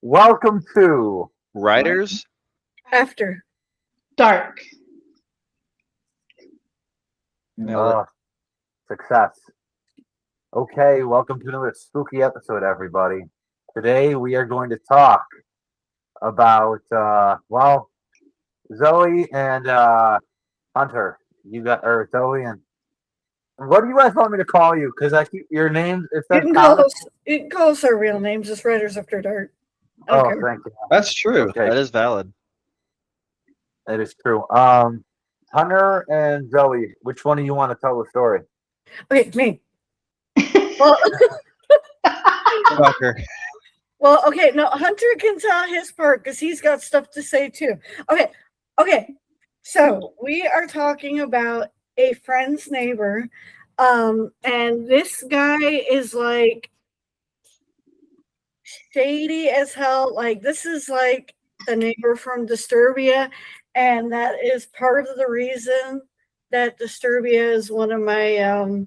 Welcome to Writers? After. Dark. Nailed it. Success. Okay, welcome to another spooky episode, everybody. Today we are going to talk about Zoe and Hunter. You got Zoe and what do you guys want me to call you? Because I keep your names. It You says can call us our real names, just Writers After Dark. Oh, Okay. thank you. That's true. Okay. That is valid. That is true. Hunter and Zoe, which one do you want to tell the story? Okay, me. Well, Fucker. well, okay, no, Hunter can tell his part because he's got stuff to say too. Okay. So we are talking about a friend's neighbor, and this guy is like shady as hell. Like this is like the neighbor from Disturbia, and that is part of the reason that Disturbia is one of my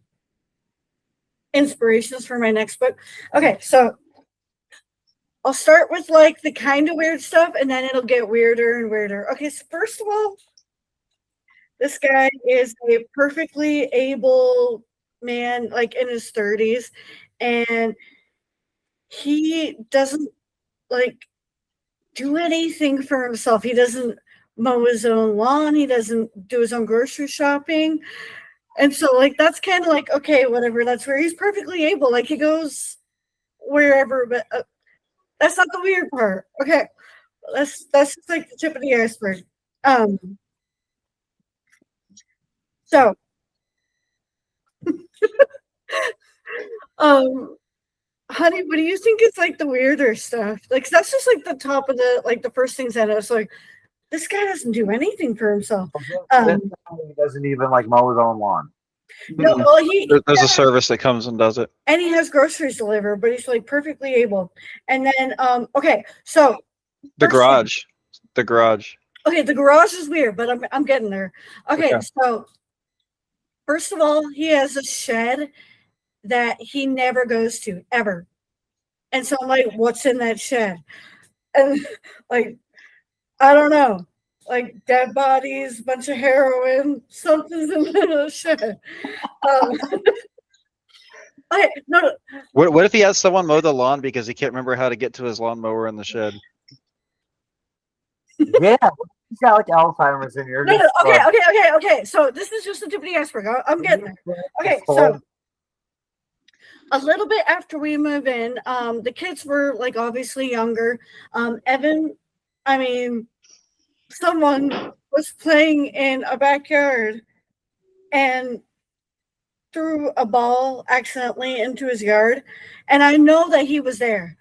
inspirations for my next book. Okay, so I'll start with like the kind of weird stuff, and then it'll get weirder and weirder. Okay, so first of all, this guy is a perfectly able man, like in his 30s, and he doesn't like do anything for himself. He doesn't mow his own lawn. He doesn't do his own grocery shopping. And so like that's kind of like, okay, whatever. That's where he's perfectly able. Like he goes wherever, but that's not the weird part. Okay. That's just like the tip of the iceberg. So honey, what do you think is like the weirder stuff? Like that's just like the top of the first things that I was like, this guy doesn't do anything for himself. He doesn't even like mow his own lawn. No, well, There's a service that comes and does it. and he has groceries delivered, but he's like perfectly able. And then okay, so The first garage. The garage. okay, the garage is weird, but I'm getting there. Okay, Okay. so first of all, he has a shed that he never goes to ever. And so I'm like, what's in that shed? And like, I don't know. Like dead bodies, bunch of heroin, something's in the shed. Okay, no, What if he has someone mow the lawn because he can't remember how to get to his lawnmower in the shed? Yeah, he's got like Alzheimer's in here. no, okay. So this is just the tip of the iceberg. I'm getting there. Okay, so a little bit after we move in, the kids were like obviously younger. Evan, I mean, someone was playing in a backyard and threw a ball accidentally into his yard. And I know that he was there.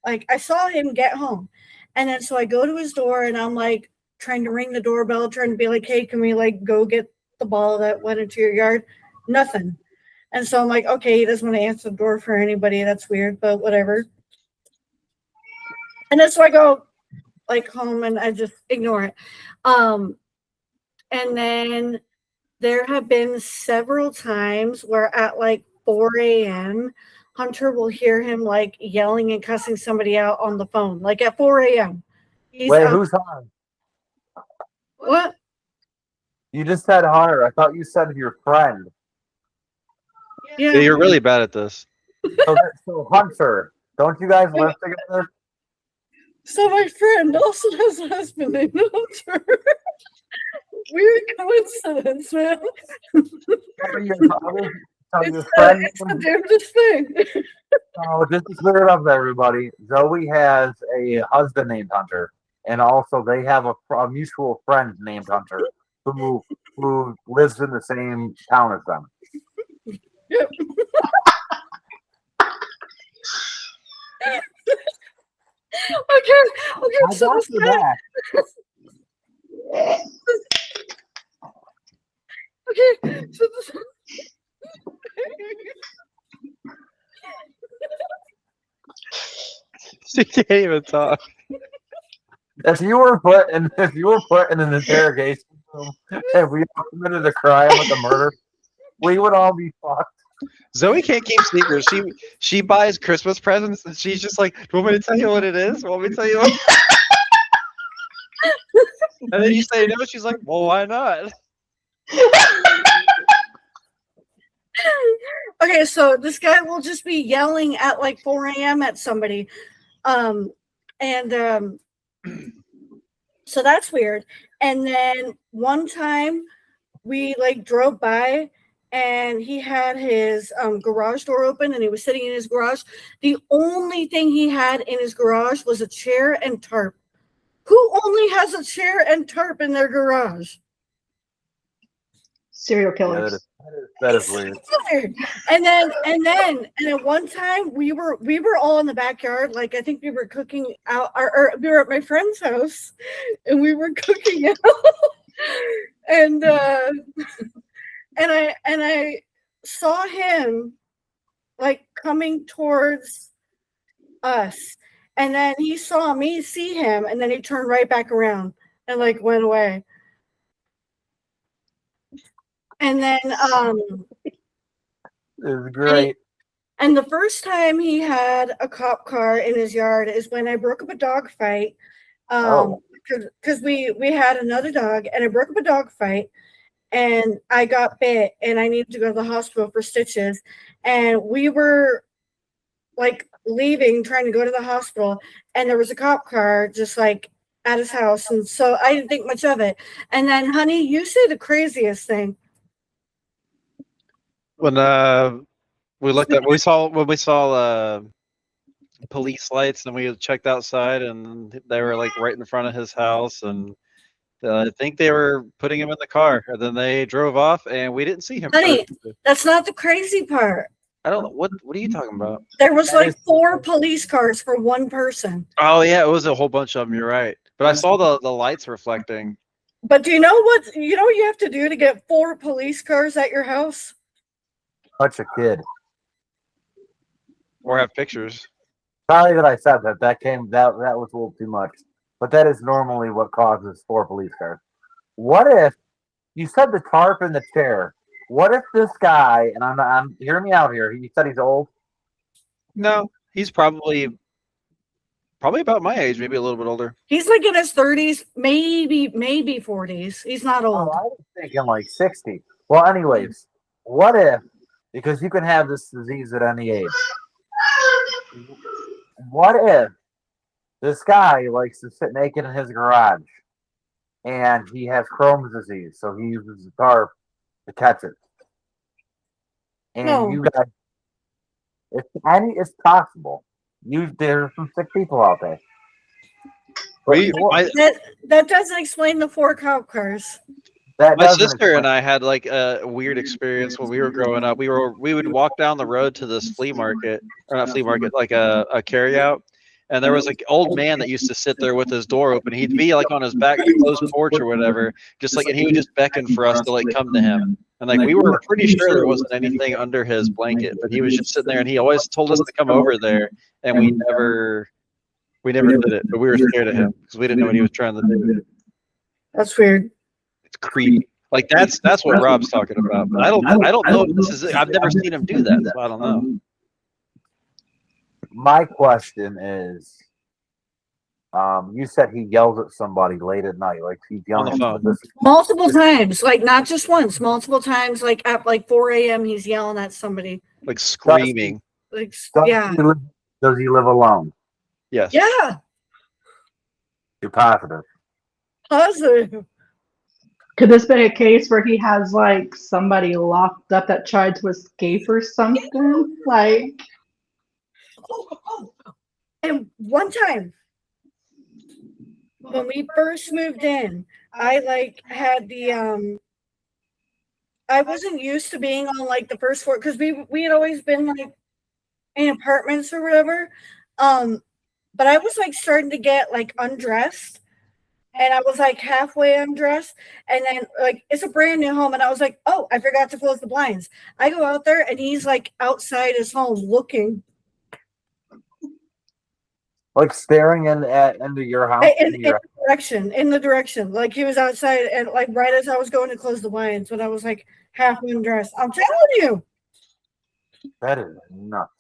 Like I saw him get home. And then so I go to his door and I'm like trying to ring the doorbell, trying to be like, hey, can we like go get the ball that went into your yard? Nothing. And so I'm like, okay, he doesn't want to answer the door for anybody. That's weird, but whatever. And then so I go like home and I just ignore it. And then there have been several times where at like 4 a.m., Hunter will hear him like yelling and cussing somebody out on the phone, like at 4 a.m. Wait, who's Hunter? What? You just said Hunter. I thought you said your friend. Yeah, you're really bad at this. So Hunter, don't you guys live together? So my friend also has a husband named Hunter. Weird coincidence, man. It's the damnedest thing. So just to clear it up, everybody, Zoe has a husband named Hunter, and also they have a mutual friend named Hunter who lives in the same town as them. Yep. Okay. So this guy, okay. So this. She can't even talk. If you were put in an interrogation room and we all committed a crime like a murder, we would all be fucked. Zoe can't keep secrets. She buys Christmas presents and she's just like, "Do you want me to tell you what it is? Want me to tell you?" And then you say no. She's like, "Well, why not?" Okay, so this guy will just be yelling at like 4 a.m. at somebody. And so that's weird. And then one time we like drove by and he had his garage door open and he was sitting in his garage. The only thing he had in his garage was a chair and tarp. Who only has a chair and tarp in their garage? Serial killers. That is weird. And then one time we were all in the backyard. Like I think we were cooking out, or we were at my friend's house, and we were cooking out. and I saw him like coming towards us, and then he saw me see him, and then he turned right back around and like went away. And then It's great. and the first time he had a cop car in his yard is when I broke up a dog fight. Because we had another dog and I broke up a dog fight and I got bit and I needed to go to the hospital for stitches. And we were like leaving, trying to go to the hospital, and there was a cop car just like at his house. And so I didn't think much of it. And then, honey, you say the craziest thing. When we saw police lights and we checked outside and they were like right in front of his house, and I think they were putting him in the car, and then they drove off and we didn't see him. Honey, that's not the crazy part. I don't know what are you talking about? There was like 4 police cars for one person. Oh yeah, it was a whole bunch of them. You're right, but I saw the lights reflecting. But do you know what you have to do to get 4 police cars at your house? Touch a kid. Or have pictures. Sorry that I said that. That was a little too much. But that is normally what causes 4 police cars. What if you said the tarp and the chair? What if this guy, and I'm hear me out here. You said he's old. No, he's probably about my age, maybe a little bit older. He's like in his 30s, maybe 40s. He's not Oh, old. I was thinking like 60. Well, anyways, what if, because you can have this disease at any age, what if this guy likes to sit naked in his garage and he has Crohn's disease, so he uses the tarp to catch it? And you guys, it's possible. There's some sick people out there. But That doesn't explain the 4 cop cars. My sister and I had like a weird experience when we were growing up. We would walk down the road to this flea market, or not flea market, like a carryout, and there was like an old man that used to sit there with his door open. He'd be like on his back closed porch or whatever, just like, and he would just beckon for us to like come to him. And like we were pretty sure there wasn't anything under his blanket, but he was just sitting there, and he always told us to come over there, and we never did it. But we were scared of him because we didn't know what he was trying to do. That's weird. It's creepy. Like that's what Rob's talking about. But I don't know if this is it. I've never seen him do that, so I don't know. My question is, you said he yells at somebody late at night, like he's yelling On the phone. Multiple times, like not just once, multiple times, like at like 4 a.m. he's yelling at somebody. Like screaming. Like Does he live alone? Yes. Yeah. You're positive. Positive. Could this be a case where he has like somebody locked up that tried to escape or something? Like, And one time when we first moved in, I like had the I wasn't used to being on like the first floor because we had always been like in apartments or whatever. But I was like starting to get like undressed. And I was like halfway undressed, and then like it's a brand new home, and I was like, "Oh, I forgot to close the blinds." I go out there, and he's like outside his home looking, Like staring into your house. in the direction, like he was outside, and like right as I was going to close the blinds, when I was like half undressed. I'm telling you. That is nuts.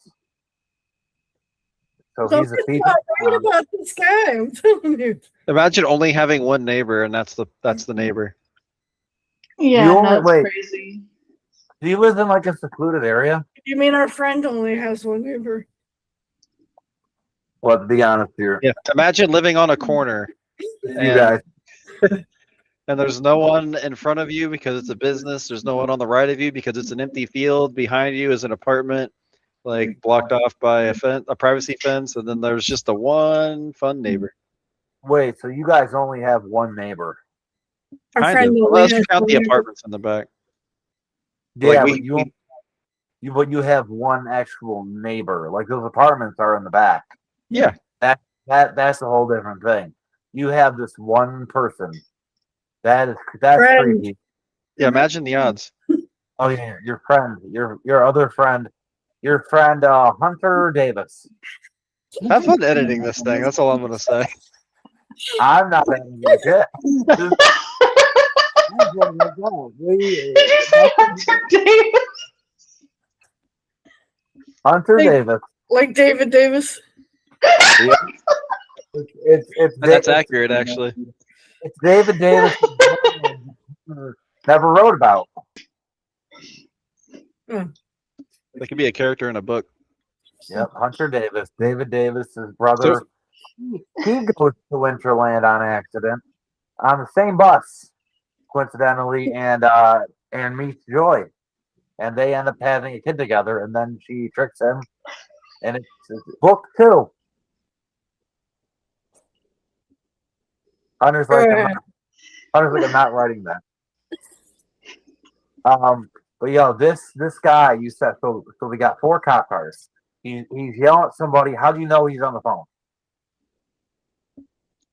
So So he's a it's thief. not right about this guy. I'm telling you. Imagine only having one neighbor, and that's the neighbor. Yeah, You only- no, that's wait. crazy. Do you live in like a secluded area? You mean our friend only has one neighbor? Well, to be honest here, Yeah. Imagine living on a corner, you and, guys. and there's no one in front of you because it's a business. There's no one on the right of you because it's an empty field. Behind you is an apartment, like blocked off by a privacy fence, and then there's just the one fun neighbor. Wait, so you guys only have one neighbor? Our Kind friend of. only Unless you has count one the neighbor. apartments in the back. Yeah, Like, but you have one actual neighbor. Like those apartments are in the back. Yeah. That's a whole different thing. You have this one person. That's Friend. creepy. Yeah, imagine the odds. Oh yeah, your friend, your other friend, your friend Hunter Davis. Have fun editing this thing. That's all I'm gonna say. I'm not editing it. Did you say Hunter Davis? Hunter Hey. Davis. Like David Davis. Yeah. It's That's accurate, actually. It's David Davis. Never wrote about. That could be a character in a book. Yep, Hunter Davis. David Davis's brother. He goes to Winterland on accident on the same bus, coincidentally, and meets Joy, and they end up having a kid together. And then she tricks him, and it's book 2. Hunter's like, I'm not writing that. But yo, this guy, you said so we got 4 cop cars. He's yelling at somebody. How do you know he's on the phone?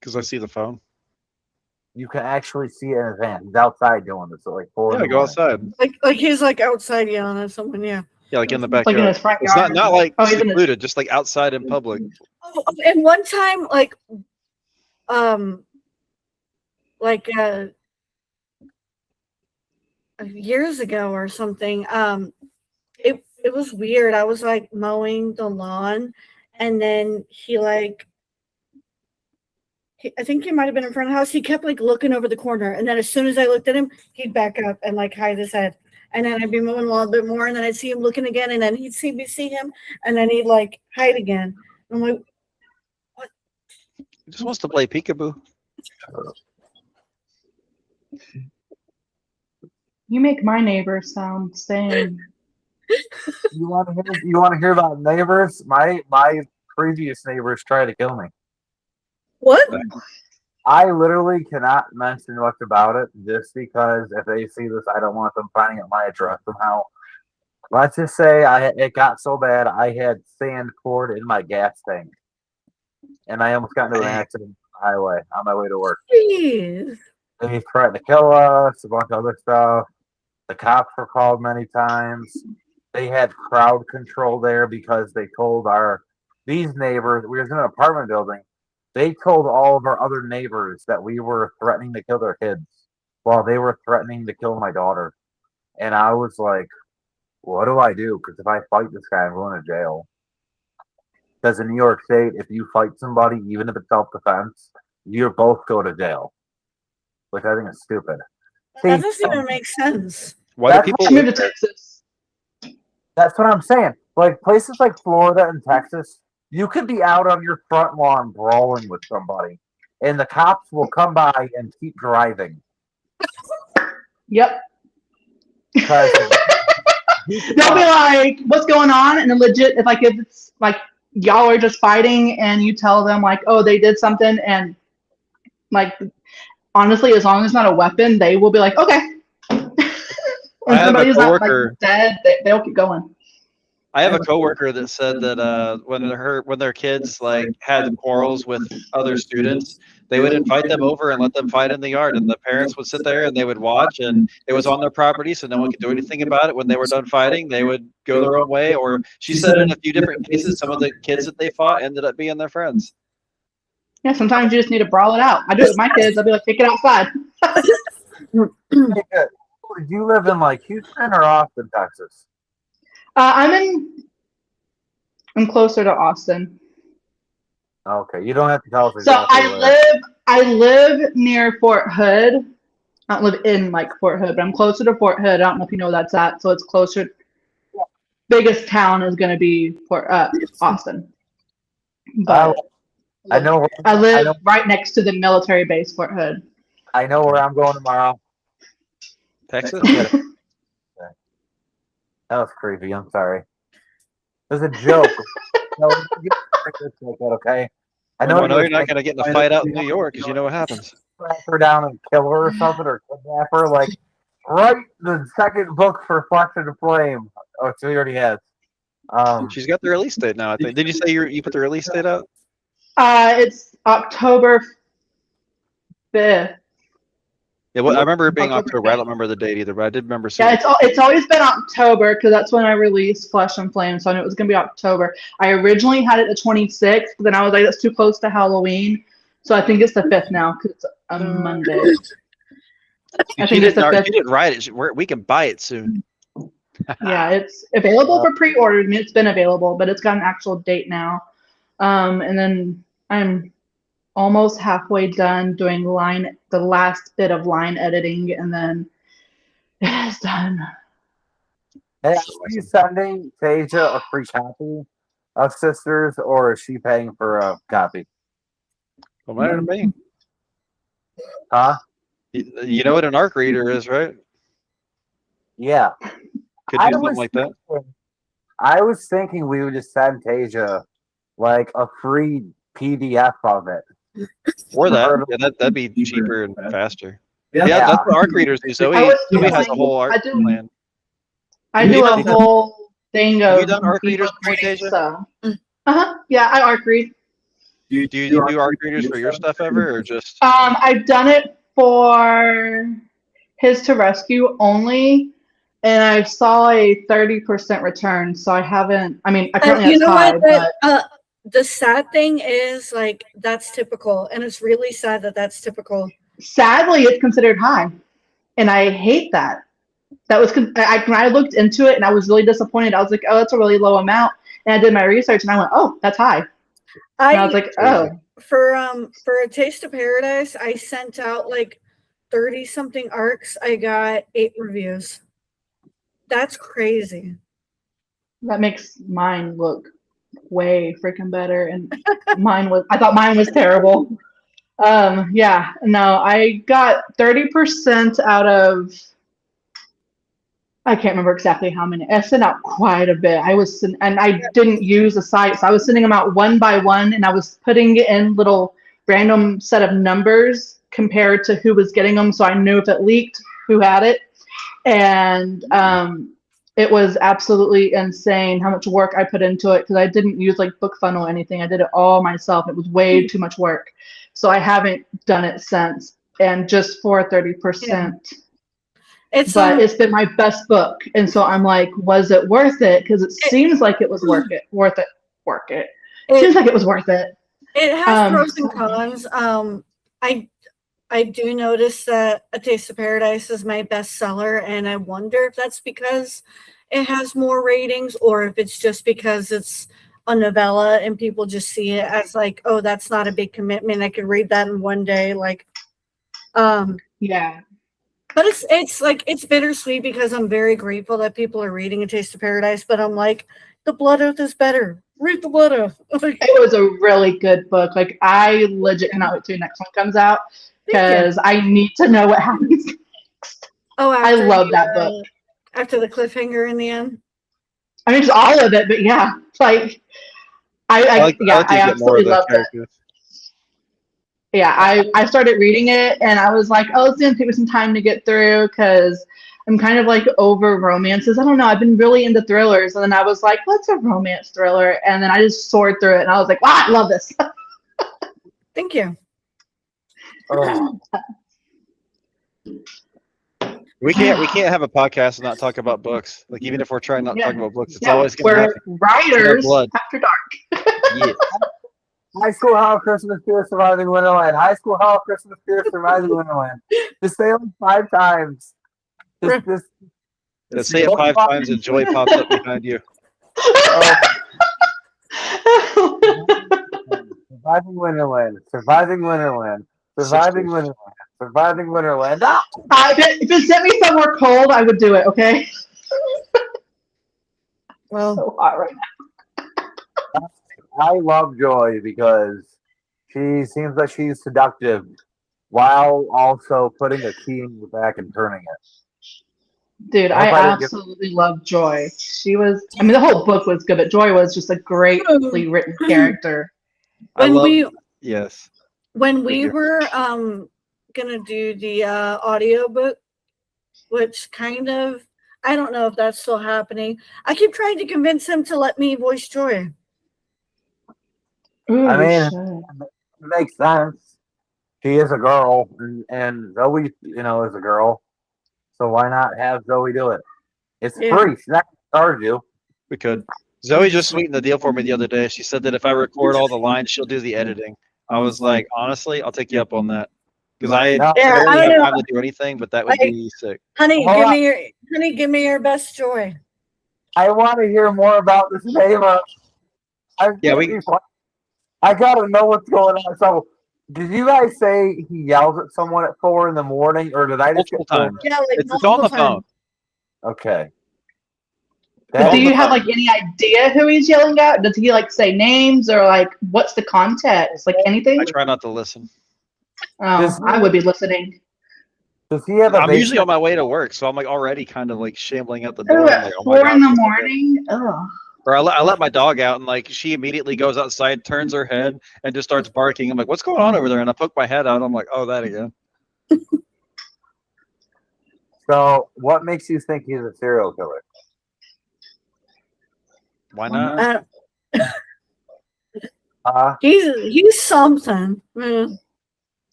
Because I see the phone. You can actually see it in his hand. He's outside doing this at like 4. in Yeah, the go morning. outside. Like he's like outside yelling at someone. Yeah. Yeah, like in the Like in backyard. his front It's yard. not like Oh, he's in his- secluded, just like outside in public. Oh, and one time, years ago or something, it was weird. I was like mowing the lawn, and then I think he might have been in front of the house. He kept like looking over the corner, and then as soon as I looked at him, he'd back up and like hide his head. And then I'd be moving a little bit more, and then I'd see him looking again, and then he'd see him, and then he'd like hide again. I'm like, He just wants to play peekaboo. You make my neighbor sound sane. You want to hear about neighbors? My previous neighbors tried to kill me. what? I literally cannot mention much about it just because if they see this, I don't want them finding out my address somehow. Let's just say it got so bad I had sand poured in my gas tank, and I almost got into an accident on the highway on my way to work. Jeez. They tried to kill us, a bunch of other stuff. The cops were called many times. They had crowd control there because they told these neighbors, we was in an apartment building, they told all of our other neighbors that we were threatening to kill their kids while they were threatening to kill my daughter. And I was like, what do I do? Because if I fight this guy, I'm going to jail. Because in New York State, if you fight somebody, even if it's self-defense, you both go to jail. Which I think is stupid. That doesn't even make sense. Why do That's people She moved live to there? Texas. That's what I'm saying. Like places like Florida and Texas, you could be out on your front lawn brawling with somebody, and the cops will come by and keep driving. Yep. Because They'll be like, "What's going on?" And then legit, if it's like y'all are just fighting, and you tell them like, "Oh, they did something," and like honestly, as long as it's not a weapon, they will be like, "Okay." I And have a somebody's not like coworker- dead, they'll keep going. I have a coworker that said that when their kids like had quarrels with other students, they would invite them over and let them fight in the yard, and the parents would sit there and they would watch, and it was on their property, so no one could do anything about it. When they were done fighting, they would go their own way. Or she said in a few different cases, some of the kids that they fought ended up being their friends. Yeah, sometimes you just need to brawl it out. I do it with my kids. I'll be like, "Take it outside." do you live in like Houston or Austin, Texas? I'm closer to Austin. Okay, you don't have to tell us So exactly where. I live near Fort Hood. I don't live in like Fort Hood, but I'm closer to Fort Hood. I don't know if you know where that's at. So it's closer. Biggest town is going to be Austin. But I know. I I live know. right next to the military base, Fort Hood. I know where I'm going tomorrow. Texas. That was creepy. I'm sorry. It was a joke. No, okay. I know You're not gonna get in a fight out in New York because you know what happens. Track her down and kill her or something, or kidnap her. Like, write the second book for Flesh and Flame. Oh, she already has. She's got the release date now. I think. Did you say you put the release date out? It's October 5th. Yeah, well, I remember it being October. I don't remember the date either, but I did remember seeing. Yeah, it's always been October because that's when I released Flesh and Flame, so I knew it was gonna be October. I originally had it the 26th, but then I was like, that's too close to Halloween, so I think it's the 5th now because it's a Monday. I think it's the 5th. You didn't write it. We can buy it soon. Yeah, it's available for pre-order. I mean, it's been available, but it's got an actual date now. And then I'm almost halfway done doing the last bit of line editing, and then it is done. Hey, are you sending Tasia a free copy of Sisters, or is she paying for a copy? What matter to me? Huh? You know what an ARC reader is, right? Yeah. Could do something like that. I was thinking we would just send Tasia like a free PDF of it. Or that. Yeah, that'd be cheaper and faster. Yeah, Yeah. that's what ARC readers do. Zoe has a whole ARC plan. I do a whole thing of. Have you done ARC readers for Tasia? So. Yeah, I ARC read. Do you do ARC readers for your stuff ever, or just? I've done it for His to Rescue only, and I saw a 30% return. So I haven't. I mean, apparently you know high, what? but The sad thing is, like, that's typical, and it's really sad that that's typical. Sadly, it's considered high, and I hate that. That was when I looked into it, and I was really disappointed. I was like, "Oh, that's a really low amount." And I did my research, and I went, "Oh, that's high." And I was like, "Oh." For A Taste of Paradise, I sent out like 30 something ARCs. I got 8 reviews. That's crazy. That makes mine look way freaking better, and I thought mine was terrible. Yeah, no, I got 30% out of, I can't remember exactly how many. I sent out quite a bit. And I didn't use a site, so I was sending them out one by one, and I was putting it in little random set of numbers compared to who was getting them, so I knew if it leaked, who had it. And it was absolutely insane how much work I put into it, because I didn't use like BookFunnel or anything. I did it all myself. It was way too much work. So I haven't done it since. And just for 30%. Yeah. It's been my best book. And so I'm like, was it worth it? Because it seems like it was worth it. Seems like it was worth it. It has pros and cons. I do notice that A Taste of Paradise is my bestseller, and I wonder if that's because it has more ratings, or if it's just because it's a novella and people just see it as like, oh, that's not a big commitment. I could read that in one day. Like, yeah. But it's bittersweet, because I'm very grateful that people are reading A Taste of Paradise, but I'm like, The Blood Oath is better. Read The Blood Oath. It was a really good book. Like, I legit cannot wait till the next one comes out, because I need to know what happens next. Oh, I love that book. After the cliffhanger in the end. I mean, just all of it, but yeah, like I absolutely loved it. Yeah, I started reading it, and I was like, oh, it's gonna take me some time to get through, because I'm kind of like over romances. I don't know. I've been really into thrillers, and then I was like, what's a romance thriller? And then I just soared through it, and I was like, wow, I love this. Thank you. We can't have a podcast and not talk about books. Like, even if we're trying not to talk about books, it's always going to happen. Writers after dark. Yeah. High School Hell, Christmas Fear, Surviving Wonderland. High School Hell, Christmas Fear, Surviving Wonderland. Just say them 5 times. Just Yeah, say it 5 times and Joy pops up behind you. Surviving Winterland. Surviving Winterland. Surviving Sisters. Winterland. Surviving Winterland. Ah! If it sent me somewhere cold, I would do it. Okay. Well, So hot right now. I love Joy because she seems like she's seductive while also putting a key in your back and turning it. Dude, I I hope I didn't get- absolutely love Joy. She was, I mean, the whole book was good, but Joy was just a greatly written character. I when love, we yes. when we you. were gonna do the audiobook, which kind of, I don't know if that's still happening. I keep trying to convince him to let me voice Joy. Ooh, I you mean, should. it makes sense. She is a girl, and Zoe, is a girl. So why not have Zoe do it? It's Yeah. free. She's not going to charge you. We could. Zoe just sweetened the deal for me the other day. She said that if I record all the lines, she'll do the editing. I was like, honestly, I'll take you up on that. Because I No. Yeah, barely I don't have know. time to do anything, but that would Like- be sick. Honey, Hold on. give me your best Joy. I want to hear more about this Ava. I gotta know what's going on. So, did you guys say he yells at someone at 4 a.m, or did I just Multiple get told? times. Yeah, like It's on multiple the times. phone. Okay. But That do was you the- have like any idea who he's yelling at? Does he like say names or like what's the context? Like anything? I try not to listen. Oh, I would be listening. Does he have a I'm usually basement? on my way to work, so I'm like already kind of like shambling out the door. Ooh, I'm at like, oh my 4 in the God. morning? Ugh. Or I let my dog out, and like she immediately goes outside, turns her head, and just starts barking. I'm like, what's going on over there? And I poke my head out. I'm like, oh, that again. So, what makes you think he's a serial killer? Why not? He's something. Yeah.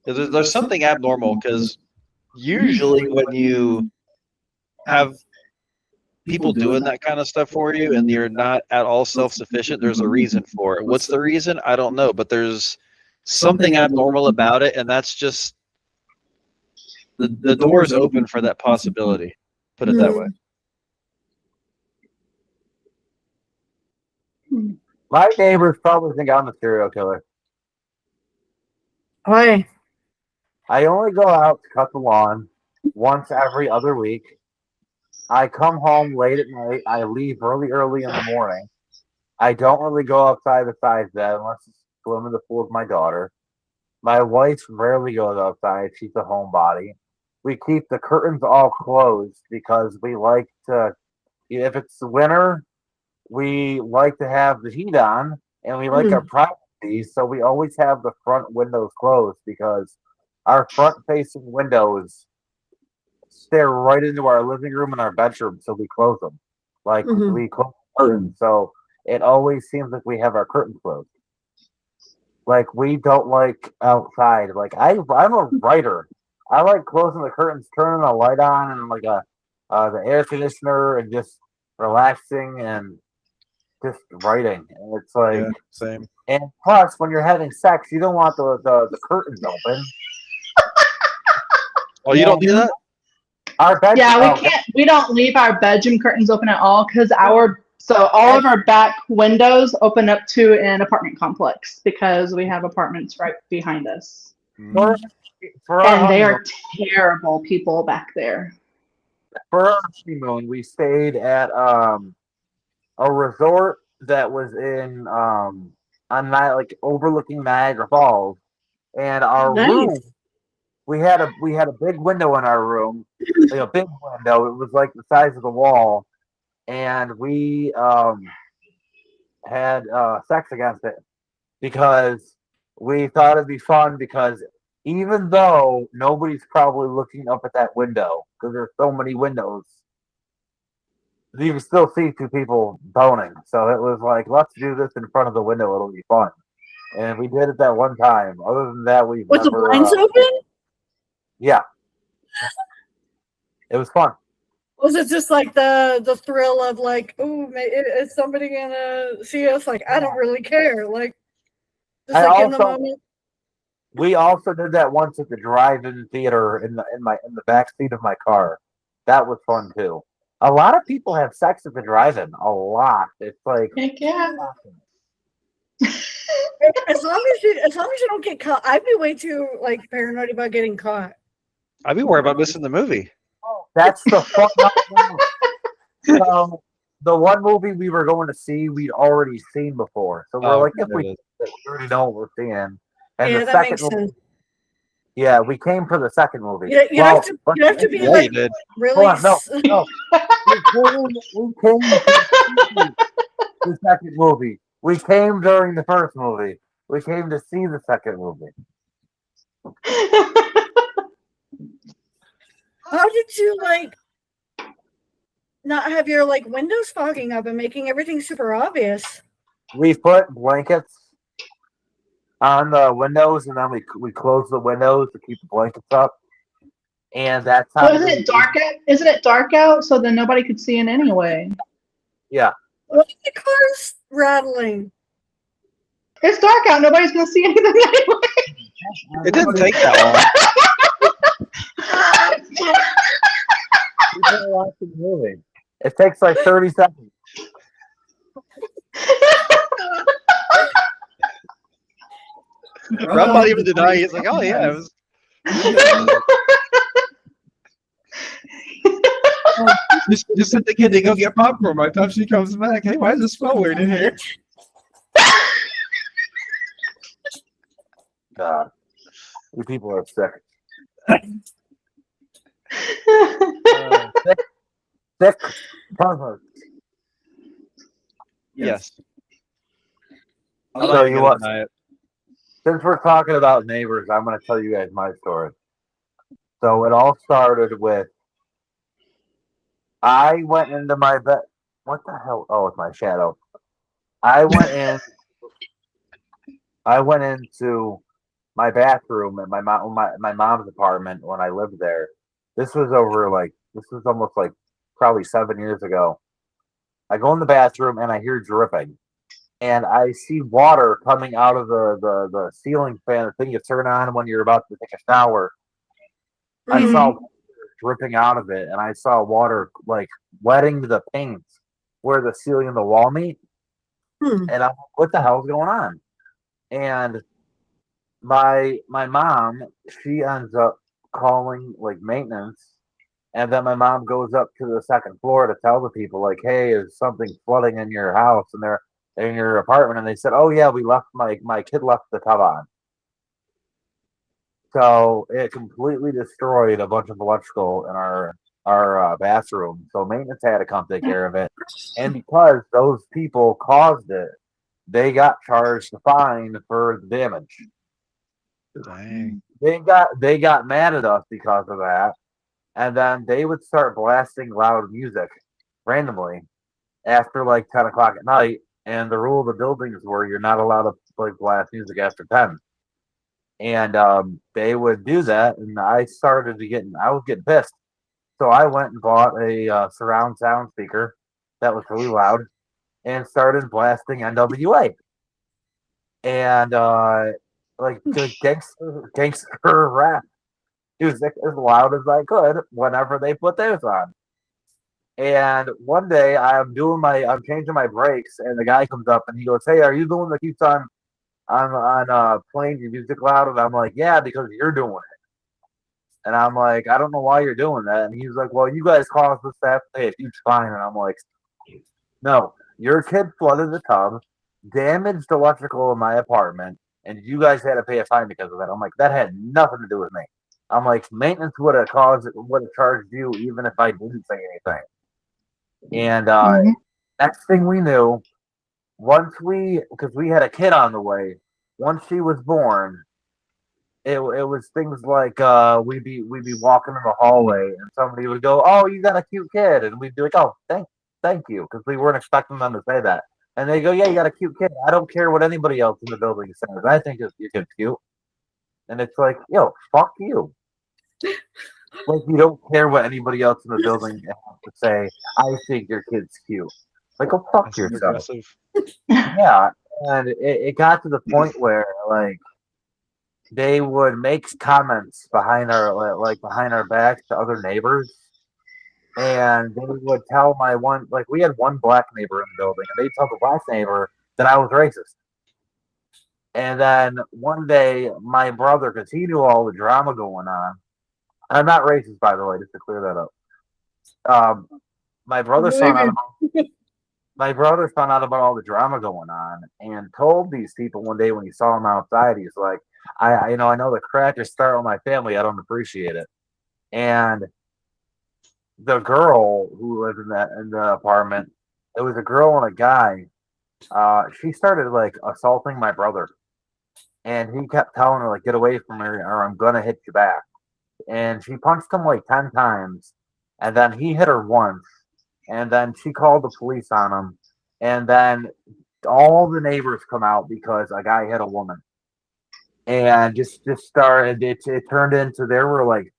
There's something abnormal because usually when you have people doing that kind of stuff for you and you're not at all self-sufficient, there's a reason for it. What's the reason? I don't know, but there's something abnormal about it, and that's just the door is open for that possibility. Put it that way. My neighbors probably think I'm a serial killer. Why? I only go out to cut the lawn once every other week. I come home late at night. I leave early in the morning. I don't really go outside besides that unless it's swim in the pool with my daughter. My wife rarely goes outside. She's a homebody. We keep the curtains all closed because we like to, if it's winter, we like to have the heat on and we like our privacy. So we always have the front windows closed because our front facing windows stare right into our living room and our bedroom. So we close them. Like we close the curtains. So it always seems like we have our curtains closed. Like we don't like outside. Like I'm a writer. I like closing the curtains, turning the light on, and like the air conditioner, and just relaxing and just writing. And it's like, Yeah, same. and plus, when you're having sex, you don't want the curtains open. Oh, you don't do that? Our bedroom, Yeah, we don't leave our bedroom curtains open at all because all of our back windows open up to an apartment complex because we have apartments right behind us. for our And they are honeymoon- terrible people back there. for our honeymoon, we stayed at a resort that was in on like overlooking Niagara Falls, and our Nice. room we had a big window in our room, like a big window. It was like the size of the wall, and we had sex against it because we thought it'd be fun because even though nobody's probably looking up at that window because there's so many windows, you can still see two people boning. So it was like, let's do this in front of the window. It'll be fun. And we did it that one time. Other than that, we've Was the never. blinds open? Yeah. It was fun. Was it just like the thrill of like, oh, is somebody gonna see us? Like, I don't really care. Like, just I like in the also- moment. We also did that once at the drive-in theater in the back seat of my car. That was fun too. A lot of people have sex at the drive-in. A lot. It's like Heck yeah. As long as you don't get caught, I'd be way too like paranoid about getting caught. I'd be worried about missing the movie. that's the fucked up thing. So the one movie we were going to see, we'd already seen before. So we're like, if we already know what we're seeing. And Yeah, the that second makes movie, sense. yeah, we came for the second movie. You have to be Yeah, like you did. really. Hold on, no. We came to the second movie. We came during the first movie. We came to see the second movie. How did you like not have your like windows fogging up and making everything super obvious? We put blankets on the windows, and then we close the windows to keep the blankets up. And that's how. Well, isn't it dark out? Isn't it dark out? So then nobody could see in anyway. Yeah. What if the car's rattling? It's dark out. Nobody's gonna see anything anyway. It didn't take that People are watching the movie. It takes like 30 seconds. long. Rob not even denying. He's like, oh yeah, it was. Just sent the kid to go get popcorn. By the time she comes back, hey, why is this smell weird in here? God, you people are sick. Sick perverts. Yes. I'll tell you what. Since we're talking about neighbors, I'm going to tell you guys my story. So it all started with I went into my bed. What the hell? Oh, it's my shadow. I went into my bathroom at my mom's apartment when I lived there. This was almost like probably 7 years ago. I go in the bathroom and I hear dripping. And I see water coming out of the ceiling fan, the thing you turn on when you're about to take a shower. I saw water dripping out of it, and I saw water like wetting the paint where the ceiling and the wall meet. And I'm like, what the hell's going on? And my mom, she ends up calling like maintenance, and then my mom goes up to the second floor to tell the people like, hey, is something flooding in your house? And they're in your apartment, and they said, oh yeah, we left my kid left the tub on. So it completely destroyed a bunch of electrical in our bathroom. So maintenance had to come take care of it, and because those people caused it, they got charged a fine for the damage. Dang. They got mad at us because of that, and then they would start blasting loud music randomly after like 10 o'clock at night. And the rule of the buildings were you're not allowed to play blast music after 10. And they would do that, and I was getting pissed. So I went and bought a surround sound speaker that was really loud and started blasting NWA. And like the gangster rap music as loud as I could whenever they put theirs on. And one day I'm changing my brakes, and the guy comes up and he goes, hey, are you the one that keeps on playing your music loud? And I'm like, yeah, because you're doing it. And I'm like, I don't know why you're doing that. And he's like, well, you guys caused this to have to pay a huge fine. And I'm like, no, your kid flooded the tub, damaged electrical in my apartment, and you guys had to pay a fine because of that. I'm like, that had nothing to do with me. I'm like, maintenance would have charged you even if I didn't say anything. And next thing we knew, because we had a kid on the way, once she was born, it was things like we'd be walking in the hallway and somebody would go, oh, you got a cute kid, and we'd be like, oh, thank you, because we weren't expecting them to say that. And they go, yeah, you got a cute kid. I don't care what anybody else in the building says. I think your kid's cute. And it's like, yo, fuck you. Like, you don't care what anybody else in the building has to say. I think your kid's cute. Like, go fuck yourself. Yeah, and it got to the point where like they would make comments behind our back to other neighbors, and they would tell my one, like, we had one black neighbor in the building, and they tell the black neighbor that I was racist. And then one day, my brother, because he knew all the drama going on, and I'm not racist, by the way, just to clear that up. My brother found out about all the drama going on, and told these people one day when he saw them outside, he's like, I know the crack is starting with my family. I don't appreciate it. And the girl who lived in the apartment, it was a girl and a guy. She started like assaulting my brother, and he kept telling her like, "Get away from her, or I'm gonna hit you back." And she punched him like 10 times, and then he hit her once, and then she called the police on him, and then all the neighbors come out because a guy hit a woman, and just started. It turned into, there were like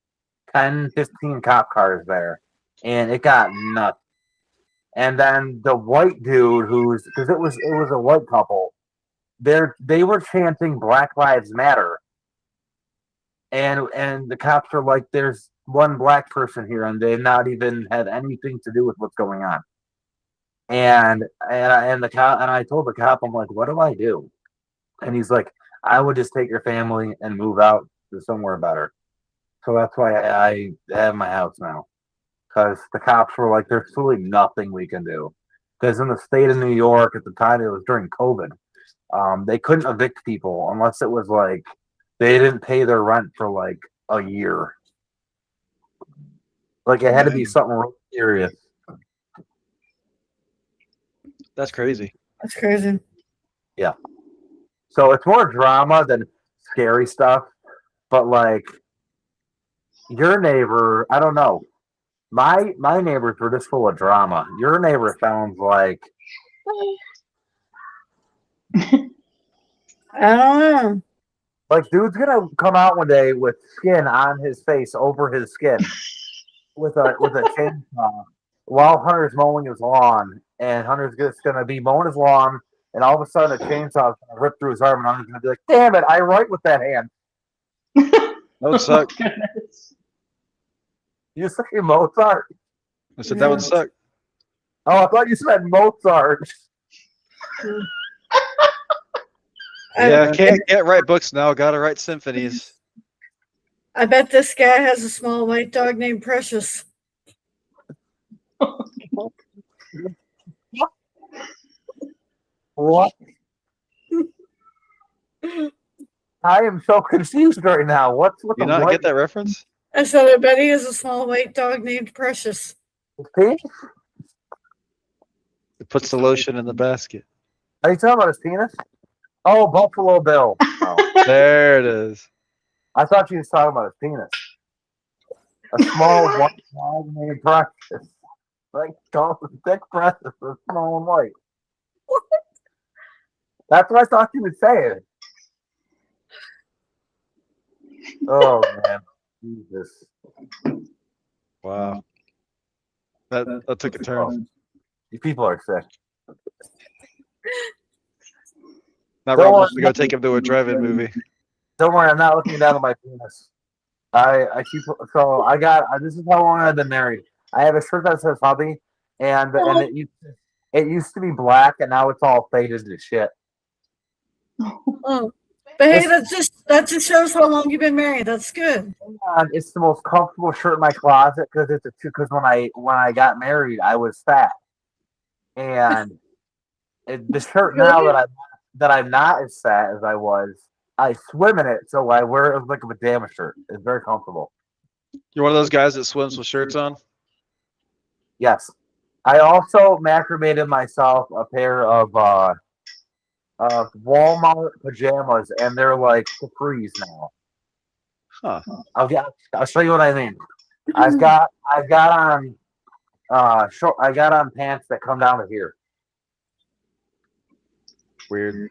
10, 15 cop cars there, and it got nuts. And then the white dude, because it was a white couple, they were chanting Black Lives Matter, and the cops are like, "There's one black person here, and they've not even had anything to do with what's going on." And the cop, and I told the cop, I'm like, "What do I do?" And he's like, "I would just take your family and move out to somewhere better." So that's why I have my house now, because the cops were like, "There's really nothing we can do." Because in the state of New York at the time, it was during COVID, they couldn't evict people unless it was like they didn't pay their rent for like a year. Like it had to be something real serious. That's crazy. That's crazy. Yeah. So it's more drama than scary stuff. But like your neighbor, I don't know. My neighbors were just full of drama. Your neighbor sounds like, I don't know. like dude's gonna come out one day with skin on his face over his skin with a chainsaw while Hunter's mowing his lawn, and Hunter's just gonna be mowing his lawn, and all of a sudden a chainsaw is gonna rip through his arm, and Hunter's gonna be like, "Damn it, I write with that hand." That would suck. Goodness. You say Mozart? I said that would suck. Oh, I thought you said Mozart. Yeah, can't write books now. Gotta write symphonies. I bet this guy has a small white dog named Precious. What? I am so confused right now. What's with You the not white get that reference? I said, I bet he has a small white dog named Precious. penis? It puts the lotion in the basket. Are you talking about his penis? Oh, Buffalo Bill. Oh, There it is. I thought you was talking about his penis. A small white dog named Precious. Like, call it thick Precious, a small and white. That's what I thought you would say. Oh man, Jesus! Wow. That took a turn. You people are sick. Not Don't wrong worry. to go take him to a drive-in movie. Don't worry, I'm not looking down at my penis. I keep so I got. This is how long I've been married. I have a shirt that says hubby, and it used to be black, and now it's all faded to shit. Oh, but hey, that just shows how long you've been married. That's good. And it's the most comfortable shirt in my closet because when I got married, I was fat, and the shirt now that I'm not as fat as I was, I swim in it, so I wear it like a pajama shirt. It's very comfortable. You're one of those guys that swims with shirts on? Yes. I also macramated myself a pair of Walmart pajamas, and they're like capris now. Huh. I'll show you what I mean. I've got on I got on pants that come down to here. Weird.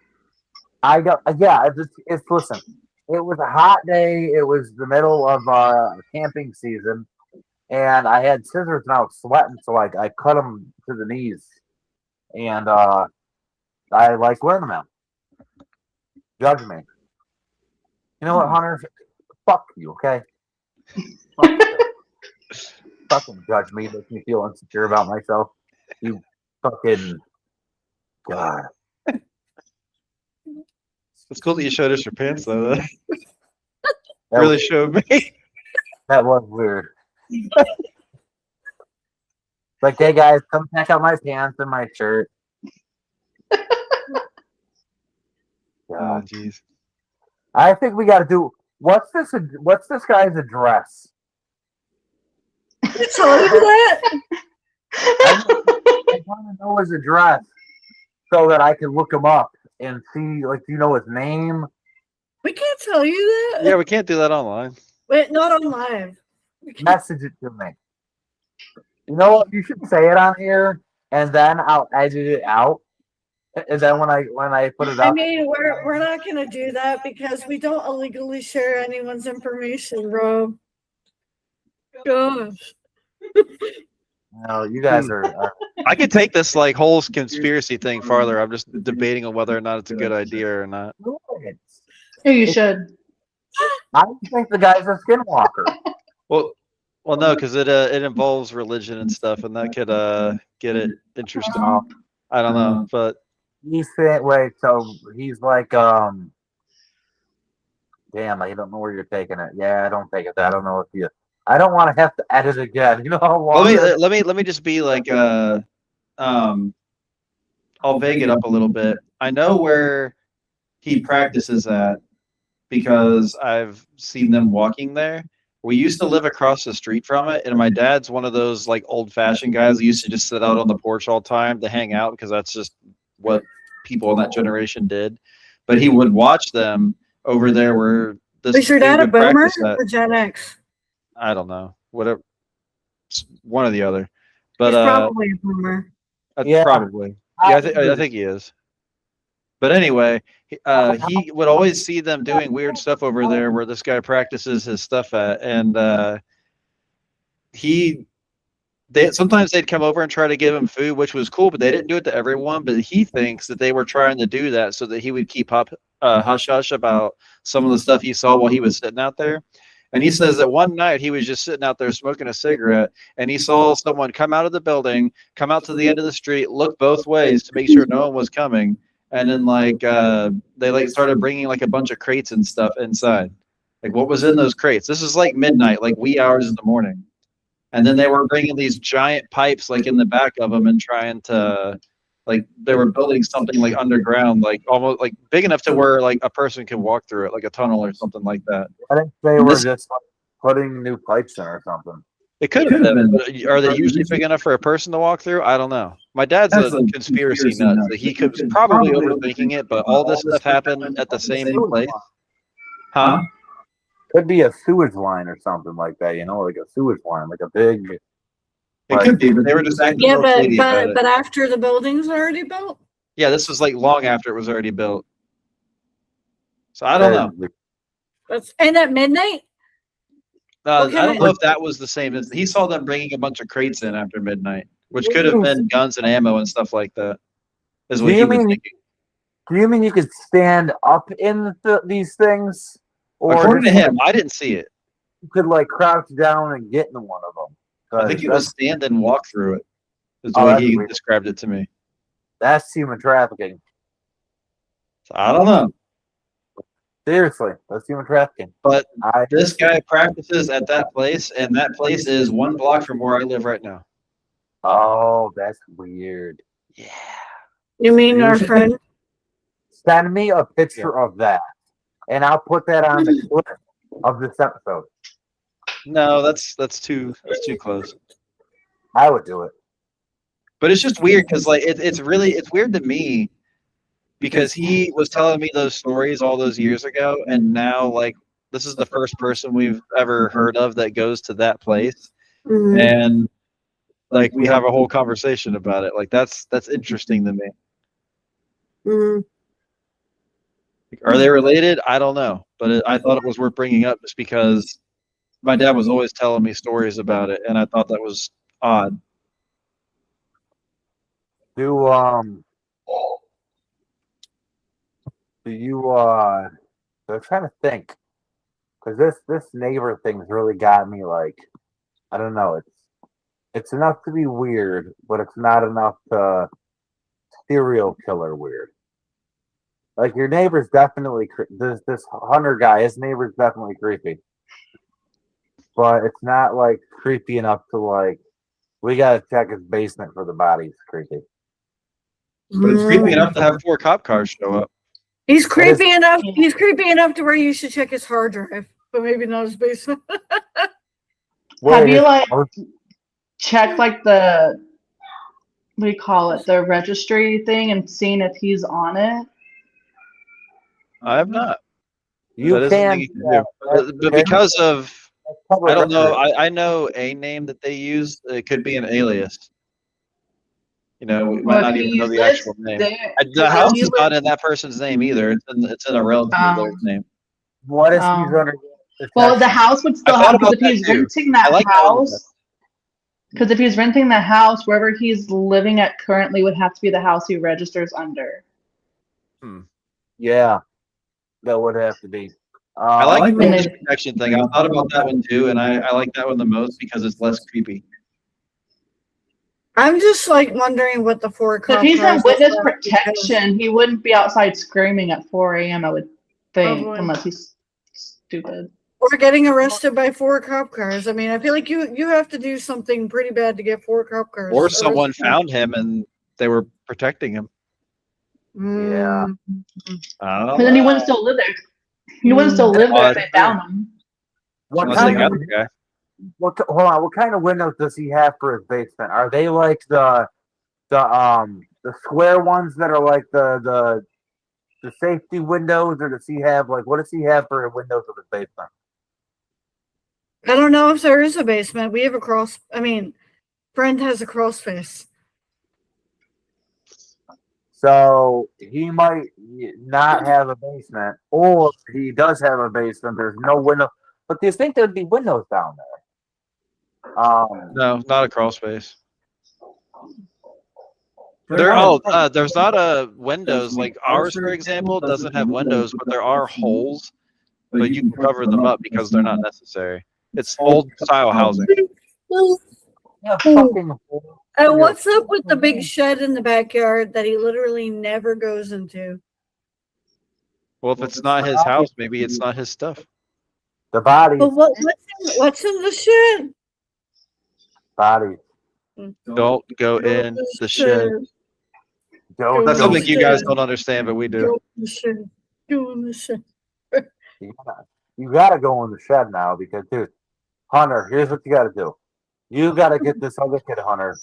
I got it's listen. It was a hot day. It was the middle of camping season, and I had scissors and I was sweating, so I cut them to the knees, and I like wearing them out. Judge me. You know what, Hunter? Fuck you, okay? Fuck you. fucking judge me, makes me feel insecure about myself. You fucking God. It's cool that you showed us your pants though. That That really was, showed me. that was weird. Like, hey guys, come check out my pants and my shirt. Oh God. jeez. I think we got to do. What's this guy's address? I told you that. I want to know his address so that I can look him up and see. Like, do you know his name? We can't tell you that. Yeah, we can't do that online. Wait, not on live. We can't- Message it to me. You know what? You should say it on here, and then I'll edit it out. And then when I put it I up, mean, we're not gonna do that because we don't illegally share anyone's information, bro. Gosh. you guys are. I could take this like whole conspiracy thing farther. I'm just debating on whether or not it's a good idea or not. Yeah, you should. I think the guy's a skinwalker. Well, no, because it involves religion and stuff, and that could get it interesting. I don't know, but He's wait, so he's like damn, I don't know where you're taking it. Yeah, I don't take it. I don't know if you. I don't want to have to edit again. You know how long? let me just be like I'll vague it up a little bit. I know where he practices at because I've seen them walking there. We used to live across the street from it, and my dad's one of those like old-fashioned guys that used to just sit out on the porch all the time to hang out because that's just what people in that generation did. But he would watch them over there where this. Is your they dad a would boomer practice at. or Gen X? I don't know, whatever, one or the other. But He's probably a boomer. Yeah. probably. Yeah, I think he is. But anyway, he would always see them doing weird stuff over there where this guy practices his stuff at, and sometimes they'd come over and try to give him food, which was cool, but they didn't do it to everyone. But he thinks that they were trying to do that so that he would keep up hush hush about some of the stuff he saw while he was sitting out there. And he says that one night he was just sitting out there smoking a cigarette, and he saw someone come out of the building, come out to the end of the street, look both ways to make sure no one was coming, and then they like started bringing like a bunch of crates and stuff inside. Like what was in those crates? This is like midnight, like wee hours in the morning, and then they were bringing these giant pipes like in the back of them and trying to like they were building something like underground, like almost like big enough to where like a person could walk through it, like a tunnel or something like that. I think they were just like, putting new pipes in or something. It could have been. But are they usually big enough for a person to walk through? I don't know. My dad's a conspiracy nut. So he could probably overthinking it, but all this stuff happened at the same place. Huh? Could be a sewage line or something like that. Like a sewage line, like a big. It could be, but they were just acting Yeah, real shady about it. but after the building's already built. Yeah, this was like long after it was already built. So I don't know. And at midnight. I don't know if that was the same. He saw them bringing a bunch of crates in after midnight, which could have been guns and ammo and stuff like that. Is what he was thinking. Do you mean you could stand up in these things? Or according to him, I didn't see it. You could like crouch down and get in one of them. I think it was stand and walk through it. Is the way he described it to me. That's human trafficking. So I don't know. Seriously, that's human trafficking. But this guy practices at that place, and that place is 1 block from where I live right now. Oh, that's weird. Yeah. You mean our friend? Send me a picture of that, and I'll put that on the clip of this episode. No, that's too close. I would do it. But it's just weird because like it's weird to me because he was telling me those stories all those years ago, and now like this is the first person we've ever heard of that goes to that place, and like we have a whole conversation about it. Like that's interesting to me. Are they related? I don't know, but I thought it was worth bringing up just because my dad was always telling me stories about it, and I thought that was odd. I'm trying to think, because this neighbor thing's really got me like, I don't know. It's enough to be weird, but it's not enough to serial killer weird. Like your neighbor's definitely this Hunter guy. His neighbor's definitely creepy, but it's not like creepy enough to like. We gotta check his basement for the bodies. Creepy. But it's creepy enough to have 4 cop cars show up. He's creepy enough. He's creepy enough to where you should check his hard drive, but maybe not his basement. Have you like checked like the what do you call it, the registry thing, and seen if he's on it? I have not. You That is something you can do. But because of, I don't know, I know a name that they use. It could be an alias. You know, we might Well, not if even he know the lives actual name. there- The house he is not lives- in that person's name either. It's in a relative of theirs name. What if he's Um, under? Well, the house would still I thought have, because about if he's that too. renting that I like that house, because if he's renting the house, wherever he's living at currently would have to be the house he registers under. Yeah, that would have to be. I like the And witness then- protection thing. I thought about that one too, and I like that one the most because it's less creepy. I'm just like wondering what the 4 So cop if he's in cars witness are because- protection, he wouldn't be outside screaming at 4 a.m., I would think, Probably. unless he's stupid. or getting arrested by 4 cop cars. I mean, I feel like you have to do something pretty bad to get 4 cop cars. Or someone arrested. found him and they were protecting him. Yeah. I don't know. But then he wouldn't still live there. He wouldn't still live there if they found him. What Unless they kind got of the guy. hold on? What kind of windows does he have for his basement? Are they like the square ones that are like the safety windows, or does he have like what does he have for windows of his basement? I don't know if there is a basement. We have a cross. I mean, Brent has a cross face. So he might not have a basement, or if he does have a basement. There's no window, but do you think there'd be windows down there? No, not a crawl space. There's not a windows like ours, for example, doesn't have windows, but there are holes, but you can cover them up because they're not necessary. It's old style housing. Yeah, fucking. And what's up with the big shed in the backyard that he literally never goes into? Well, if it's not his house, maybe it's not his stuff. The bodies, But what's in the shed? bodies. Don't go in the shed. That's Go something in you the guys shed. don't understand, but we do. Go in the shed. Go in the shed. You gotta go in the shed now because, dude, Hunter, here's what you gotta do. You gotta get this other kid, Hunter,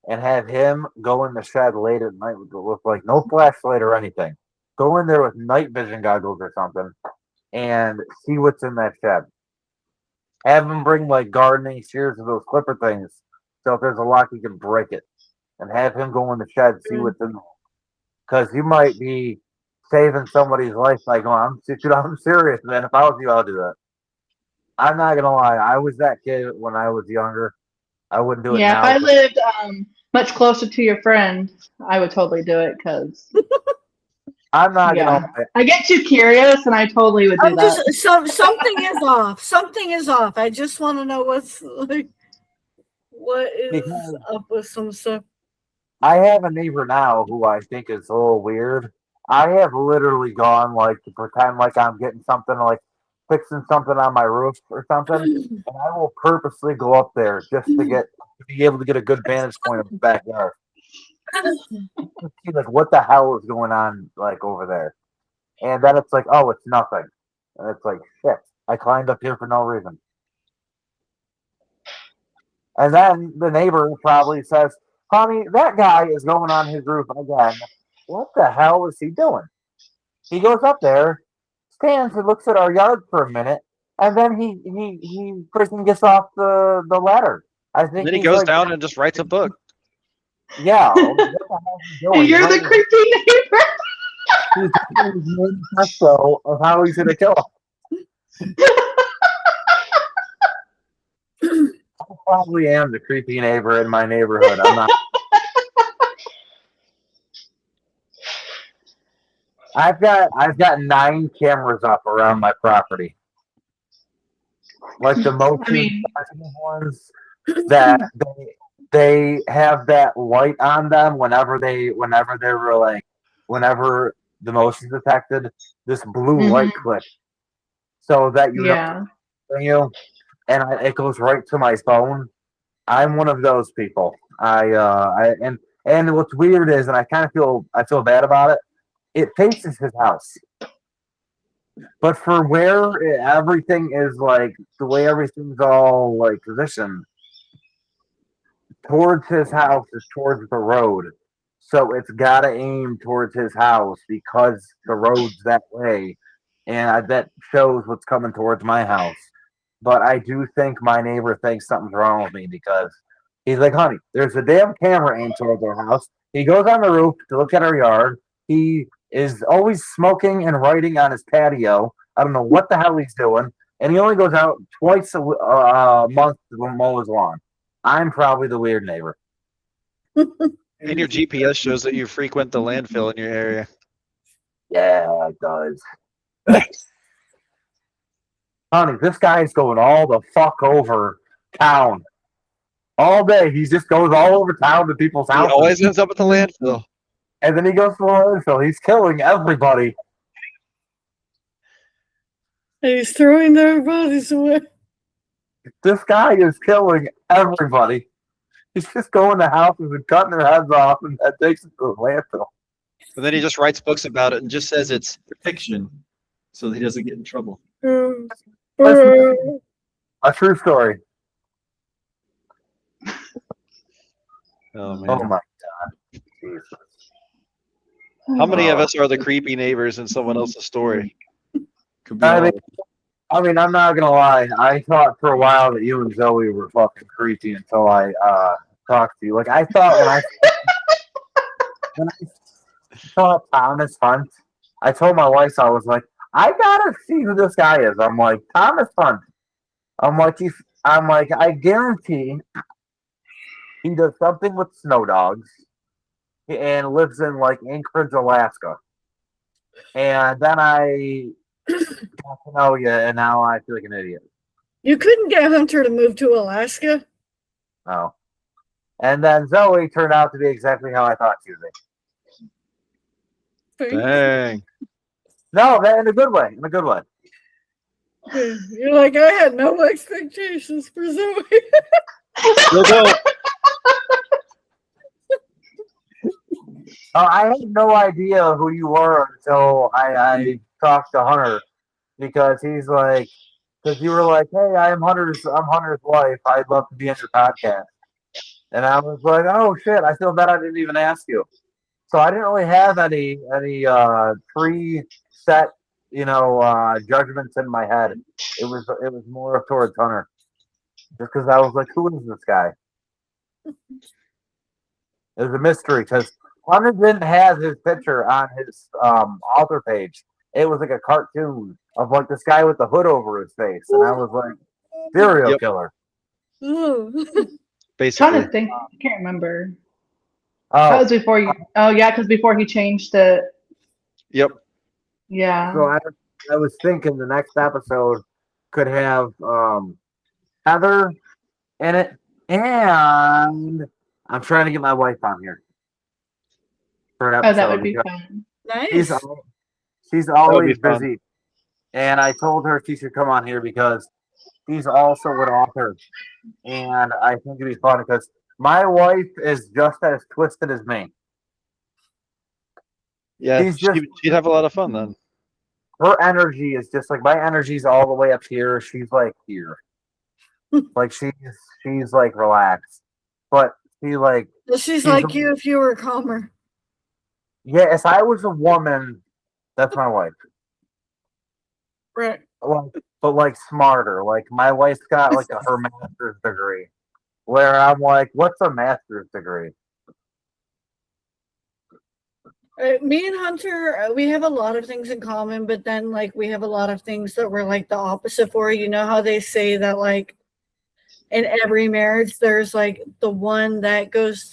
and have him go in the shed late at night with like no flashlight or anything. Go in there with night vision goggles or something and see what's in that shed. Have him bring like gardening shears or those clipper things. So if there's a lock, you can break it. And have him go in the shed, see what's in there. Because you might be saving somebody's life by going, I'm serious, man. If I was you, I'll do that. I'm not gonna lie. I was that kid when I was younger. I wouldn't do it Yeah, now. if I lived much closer to your friend, I would totally do it, because I'm not Yeah. gonna lie. I get too curious and I totally would do I'm that. just something is off. Something is off. I just want to know what's like. What is Because- up with some stuff? I have a neighbor now who I think is a little weird. I have literally gone like to pretend like I'm getting something like fixing something on my roof or something, and I will purposely go up there just to be able to get a good vantage point of the backyard. See like what the hell is going on like over there, and then it's like, oh, it's nothing, and it's like shit. I climbed up here for no reason, and then the neighbor probably says, "Honey, that guy is going on his roof again. What the hell is he doing?" He goes up there, stands and looks at our yard for a minute, and then he freaking gets off the ladder. I think And then he he's goes like, down and just writes a book. Yeah, what the hell is he doing? And you're the creepy neighbor. He's doing his manifesto of how he's gonna kill him. I probably am the creepy neighbor in my neighborhood. I'm not. I've got 9 cameras up around my property. Like the most I mean- ones that they have that light on them whenever whenever the motion's detected, this blue light clicks so that you know Yeah. you, and it goes right to my phone. I'm one of those people. And what's weird is, and I feel bad about it. It faces his house, but for where everything is like the way everything's all like positioned towards his house is towards the road, so it's gotta aim towards his house because the road's that way, and that shows what's coming towards my house. But I do think my neighbor thinks something's wrong with me because he's like, honey, there's a damn camera aimed towards our house. He goes on the roof to look at our yard. He is always smoking and writing on his patio. I don't know what the hell he's doing. And he only goes out twice a month to mow his lawn. I'm probably the weird neighbor. And your GPS shows that you frequent the landfill in your area. Yeah, it does. Honey, this guy's going all the fuck over town. All day. He just goes all over town to people's He houses. always ends up at the landfill. And then he goes to the landfill. He's killing everybody. He's throwing their bodies away. This guy is killing everybody. He's just going to houses and cutting their heads off and that takes it to the landfill. And then he just writes books about it and just says it's fiction so that he doesn't get in trouble. A true story. Oh, man. Oh my god. Jesus. How many of us are the creepy neighbors in someone else's story? Could be I all mean, of us. I'm not gonna lie. I thought for a while that you and Zoe were fucking creepy until I talked to you. Like I thought when I saw Thomas Hunt, I told my wife, I was like, I gotta see who this guy is. I'm like, Thomas Hunt. I'm like, I guarantee he does something with snow dogs and lives in like Anchorage, Alaska. And then I got to know you, and now I feel like an idiot. You couldn't get Hunter to move to Alaska. Oh. And then Zoe turned out to be exactly how I thought she would be. Dang. No, in a good way. In a good way. You're like, I had no expectations for Zoe. Still don't. I had no idea who you were until I talked to Hunter because he's like, because you were like, hey, I'm Hunter's wife. I'd love to be on your podcast. And I was like, oh shit, I feel bad I didn't even ask you. So I didn't really have any preset, judgments in my head. It was more towards Hunter. Just because I was like, who is this guy? It was a mystery because Hunter didn't have his picture on his author page. It was like a cartoon of like this guy with the hood over his face, and I was like, serial killer. Basically. Trying to think, I can't remember. Oh, That was before you. Oh yeah, because before he changed it. Yep. Yeah. so I was thinking the next episode could have Heather in it, and I'm trying to get my wife on here for an episode. Oh, that would be because fun. She's Nice. she's always fun. busy, and I told her she should come on here because she's also an author, and I think it'd be fun because my wife is just as twisted as me. Yeah, He's just- she'd have a lot of fun then. Her energy is just like my energy's all the way up here. She's like here, like she's like relaxed, but she like She's like you if you were calmer. yeah. If I was a woman, that's my wife. Right. But like smarter. Like my wife's got like her master's degree, where I'm like, what's a master's degree? Me and Hunter, we have a lot of things in common, but then like we have a lot of things that we're like the opposite for. You know how they say that like in every marriage there's like the one that goes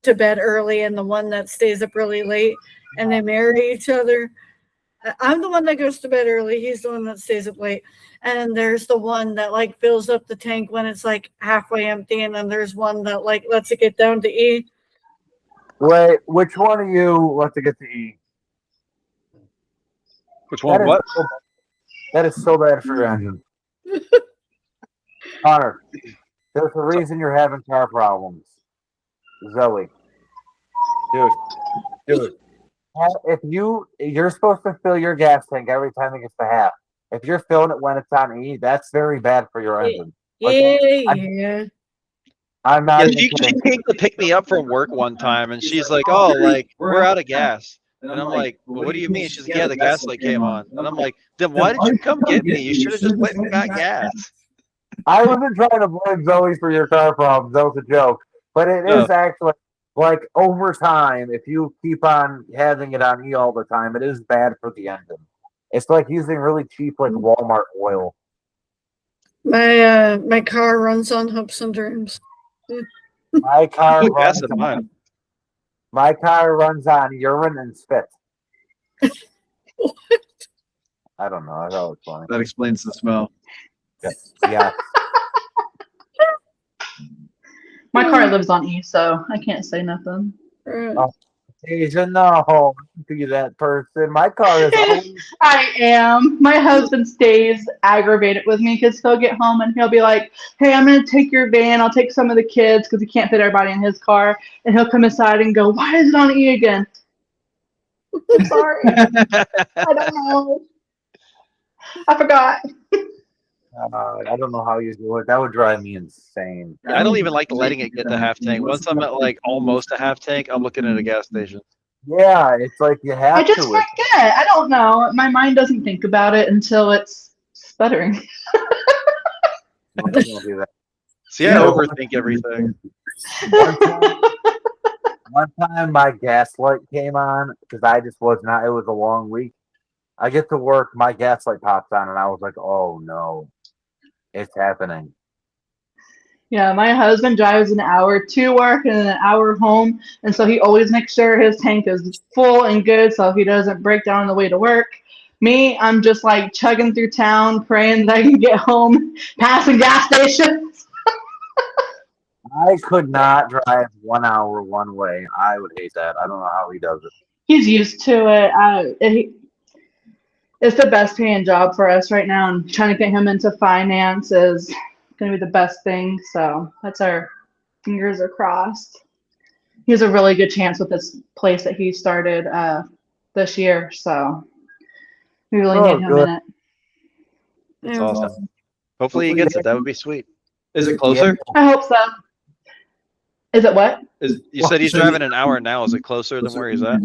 to bed early and the one that stays up really late and they marry each other. I'm the one that goes to bed early. He's the one that stays up late. And there's the one that like fills up the tank when it's like halfway empty, and then there's one that like lets it get down to E. Wait, which one of you lets it get to E? Which one? That is What? that is so bad for your engine. Connor, there's a reason you're having car problems. Zoe. Dude. If you're supposed to fill your gas tank every time it gets to half. If you're filling it when it's on E, that's very bad for your engine. Yeah. I'm not Yeah, even she kidding. came to pick me up from work one time, and she's like, "Oh, like we're out of gas." And I'm like, "Well, what do you mean?" She's like, "Yeah, the gas light came on." And I'm like, "Then why did you come get me? You should have just went and got gas." I wasn't trying to blame Zoe for your car problems. That was a joke. But it is actually like over time, if you keep on having it on E all the time, it is bad for the engine. It's like using really cheap like Walmart oil. My car runs on hopes and dreams. My car Put gas runs in mine. my car runs on urine and spit. I don't know. I thought it was funny. That explains the smell. Yeah. My car lives on E, so I can't say nothing. Asia, no. Be that person. My car is always I am. My husband stays aggravated with me because he'll get home and he'll be like, "Hey, I'm going to take your van. I'll take some of the kids because he can't fit everybody in his car." And he'll come inside and go, "Why is it on E again?" I'm sorry. I don't know. I forgot. I don't know how you do it. That would drive me insane. I don't even like letting it get to half tank. Once I'm at like almost a half tank, I'm looking at a gas station. Yeah, it's like you have I just to. forget. I don't know. My mind doesn't think about it until it's sputtering. Don't do that. See, I overthink everything. One time my gas light came on because I just was not. It was a long week. I get to work, my gas light pops on, and I was like, "Oh no, it's happening." Yeah, my husband drives an hour to work and an hour home, and so he always makes sure his tank is full and good so he doesn't break down on the way to work. Me, I'm just like chugging through town, praying that I can get home, passing gas stations. I could not drive 1 hour one way. I would hate that. I don't know how he does it. He's used to it. It's the best paying job for us right now, and trying to get him into finance is going to be the best thing. So that's our fingers are crossed. He has a really good chance with this place that he started this year. So we really need him in it. That's awesome. Hopefully he gets it. That would be sweet. Is it closer? I hope so. Is it what? You said he's driving an hour now. Is it closer than where he's at?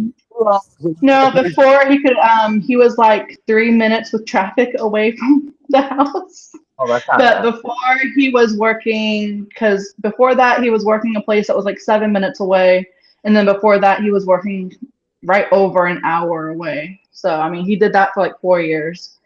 No, before he could, he was like 3 minutes with traffic away from the house. Oh, that's not But bad. before he was working, because before that he was working a place that was like 7 minutes away, and then before that he was working right over an hour away. So I mean, he did that for like 4 years.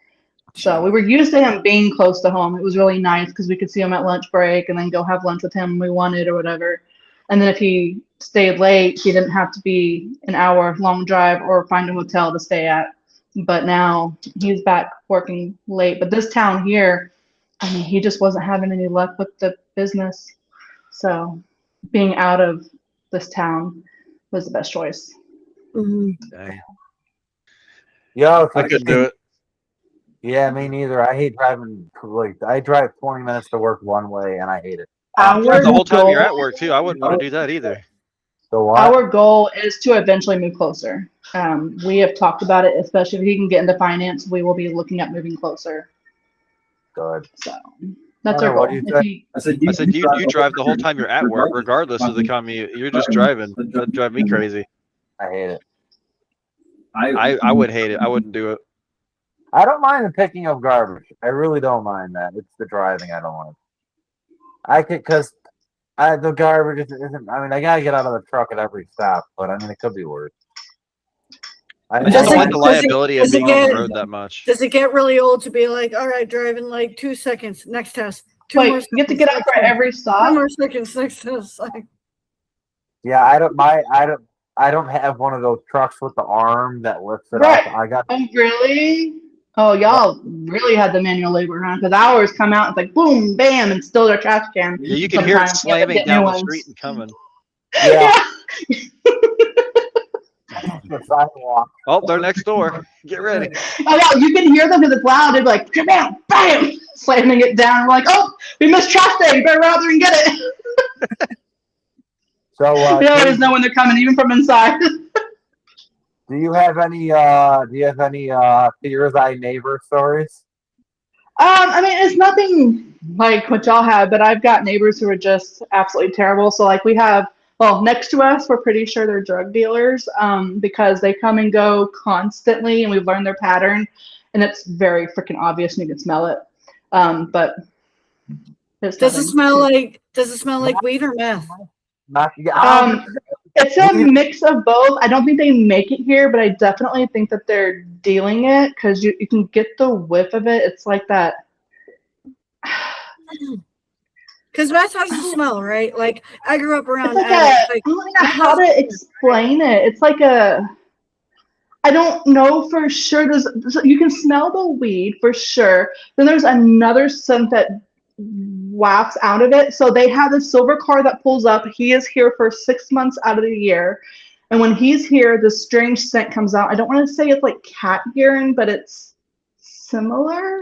So we were used to him being close to home. It was really nice because we could see him at lunch break and then go have lunch with him when we wanted or whatever. And then if he stayed late, he didn't have to be an hour-long drive or find a hotel to stay at. But now he's back working late. But this town here, I mean, he just wasn't having any luck with the business. So being out of this town was the best choice. Mm-hmm. Yo, I could do it. Yeah, me neither. I hate driving. Like, I drive 20 minutes to work one way, and I hate it. The whole time you're at work too. I wouldn't want to do that either. So what? Our goal is to eventually move closer. We have talked about it, especially if he can get into finance, we will be looking at moving closer. Good. So that's Connor, our goal. what do you If think? he- I said you drive the whole time you're at work, regardless of the commute. You're just driving. That'd drive me crazy. I hate it. I would hate it. I wouldn't do it. I don't mind the picking up garbage. I really don't mind that. It's the driving I don't like. I could, because the garbage isn't. I mean, I gotta get out of the truck at every stop, but I mean, it could be worse. I Does just it- don't like the does it- liability does of it being on get- the road that much. Does it get really old to be like, all right, driving like 2 seconds, next test. Wait, you have to get up for every 2 stop? more seconds, next test. Like, Yeah, I don't. I don't have one of those trucks with the arm that lifts it Right. up. I got Oh, really? Oh, y'all really had the manual labor, huh? Because ours come out, it's like boom, bam, and still their trash can. Yeah, you can hear it Sometimes you have to slamming get new down the ones. street and coming. yeah, Yeah. the sidewalk. Oh, they're next door. Get ready. Oh, yeah, you can hear them because it's loud. They're like, bam, bam, slamming it down. We're like, oh, we missed trash day. You better run out there and get it. So They always know when they're coming, even from inside. do you have any Fear's Eye neighbor stories? I mean, it's nothing like what y'all have, but I've got neighbors who are just absolutely terrible. So, like, we have, well, next to us, we're pretty sure they're drug dealers because they come and go constantly, and we've learned their pattern, and it's very freaking obvious, and you can smell it. But it's Does it nothing smell too- like? Does it smell like weed or meth? Not, yeah, It's a mix of both. I don't think they make it here, but I definitely think that they're dealing it because you can get the whiff of it. It's like that. Because meth has a smell, right? Like I grew up around It's like addicts. a, Like, I don't know how to explain it. It's like a, I don't know for sure. You can smell the weed for sure. Then there's another scent that wafts out of it. So they have a silver car that pulls up. He is here for 6 months out of the year. And when he's here, this strange scent comes out. I don't want to say it's like cat urine, but it's similar.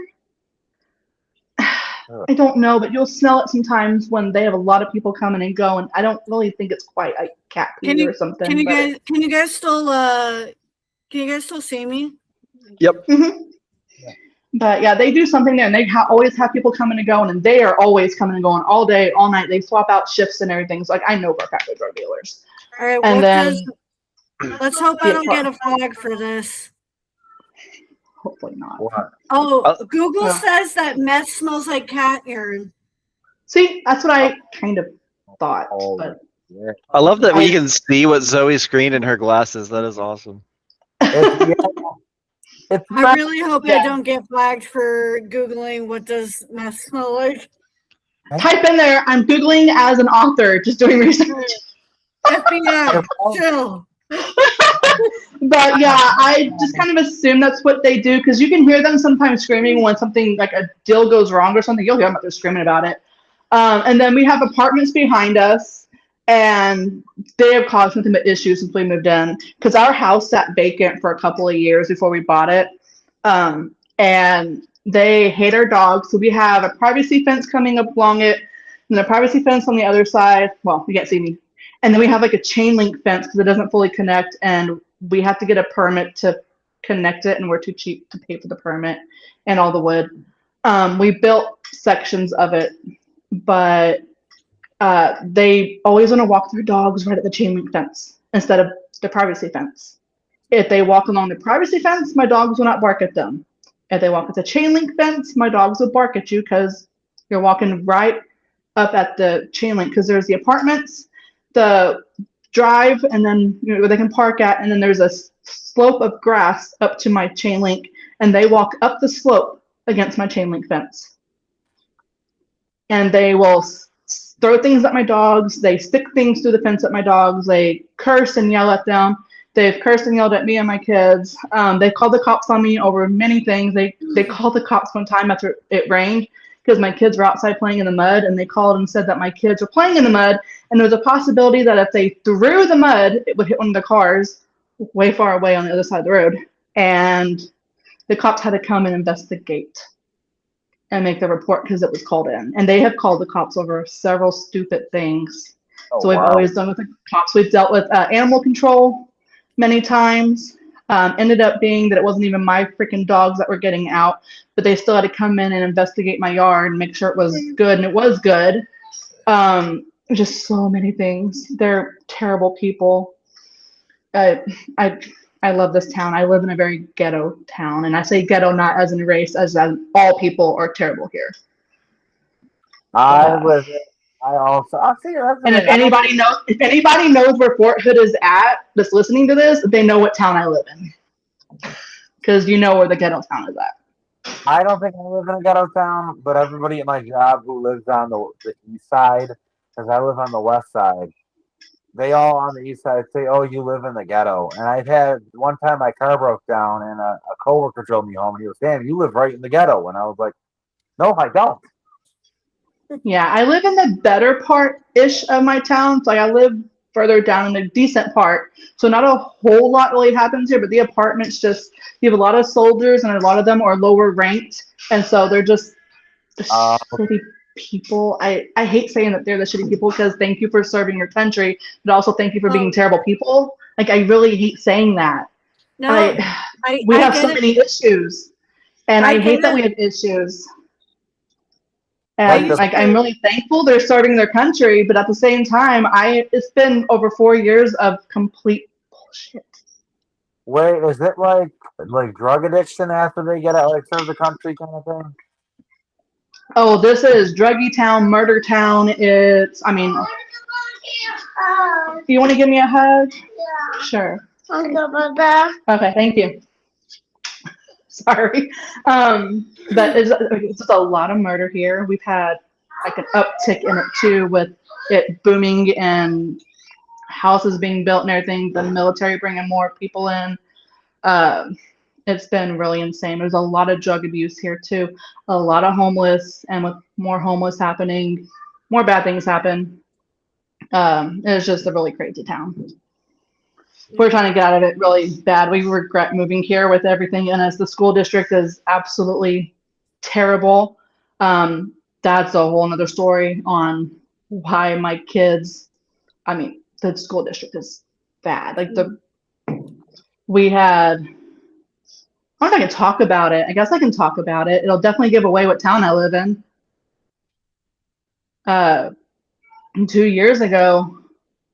I don't know, but you'll smell it sometimes when they have a lot of people coming and going. I don't really think it's quite like cat pee or something. can you but- guys still see me? Yep. Mhm. But yeah, they do something there, and they always have people coming and going, and they are always coming and going all day, all night. They swap out shifts and everything. So like, I know for a fact they're drug dealers. All right. And What then, does? Let's hope I don't get a flag for this. hopefully not. what? Oh, Google Yeah. says that meth smells like cat urine. See, that's what I kind of thought. Oh, But yeah. I love that we can see what Zoe's screen in her glasses. That is awesome. It's I not, really hope I Yeah. don't get flagged for Googling what does meth smell like. type in there, I'm Googling as an author, just doing research. FBI, chill. But yeah, I just kind of assume that's what they do because you can hear them sometimes screaming when something like a deal goes wrong or something. You'll hear them out there screaming about it. And then we have apartments behind us, and they have caused nothing but issues since we moved in because our house sat vacant for a couple of years before we bought it. And they hate our dogs. So we have a privacy fence coming up along it, and a privacy fence on the other side. Well, you can't see me. And then we have like a chain link fence because it doesn't fully connect, and we have to get a permit to connect it, and we're too cheap to pay for the permit and all the wood. We built sections of it, but they always want to walk their dogs right at the chain link fence instead of the privacy fence. If they walk along the privacy fence, my dogs will not bark at them. If they walk at the chain link fence, my dogs will bark at you because you're walking right up at the chain link because there's the apartments, the drive, and then where they can park at, and then there's a slope of grass up to my chain link, and they walk up the slope against my chain link fence. And they will throw things at my dogs. They stick things through the fence at my dogs. They curse and yell at them. They've cursed and yelled at me and my kids. They called the cops on me over many things. They called the cops one time after it rained because my kids were outside playing in the mud, and they called and said that my kids were playing in the mud, and there was a possibility that if they threw the mud, it would hit one of the cars way far away on the other side of the road. And the cops had to come and investigate and make the report because it was called in. And they have called the cops over several stupid things. So we've always done with the cops. We've dealt with animal control many times. Ended up being that it wasn't even my freaking dogs that were getting out, but they still had to come in and investigate my yard and make sure it was good, and it was good. Just so many things. They're terrible people. I love this town. I live in a very ghetto town, and I say ghetto not as in race, as in all people are terrible here. I live it. I see. That's And the if thing. anybody knows where Fort Hood is at, that's listening to this, they know what town I live in, because you know where the ghetto town is at. I don't think I live in a ghetto town, but everybody at my job who lives on the east side, because I live on the west side, they all on the east side say, "Oh, you live in the ghetto." And I've had one time my car broke down, and a coworker drove me home, and he was, "Damn, you live right in the ghetto." And I was like, "No, I don't." Yeah, I live in the better part-ish of my town. So I live further down in a decent part. So not a whole lot really happens here, but the apartments just, you have a lot of soldiers and a lot of them are lower ranked. And so they're just the shitty people. I hate saying that they're the shitty people because thank you for serving your country, but also thank you for being terrible people. Like, I really hate saying that. No, We have get so it. many issues. And I I hate get that it. we have issues. And Like I'm really thankful they're serving their country, but at the same time, it's been over 4 years of complete bullshit. Wait, is it like drug addiction after they get out, like serve the country kind of thing? Oh, this is druggy town, murder town. It's, I mean, you want to give me a hug? Yeah. Sure. Okay. Okay, thank you. Sorry. But it's just a lot of murder here. We've had like an uptick in it too, with it booming and houses being built and everything, the military bringing more people in. It's been really insane. There's a lot of drug abuse here too, a lot of homeless, and with more homeless happening, more bad things happen. It's just a really crazy town. We're trying to get out of it really bad. We regret moving here with everything in us. The school district is absolutely terrible. That's a whole nother story on why my kids, I mean, the school district is bad. Like we had, I don't know if I can talk about it. I guess I can talk about it. It'll definitely give away what town I live in. 2 years ago,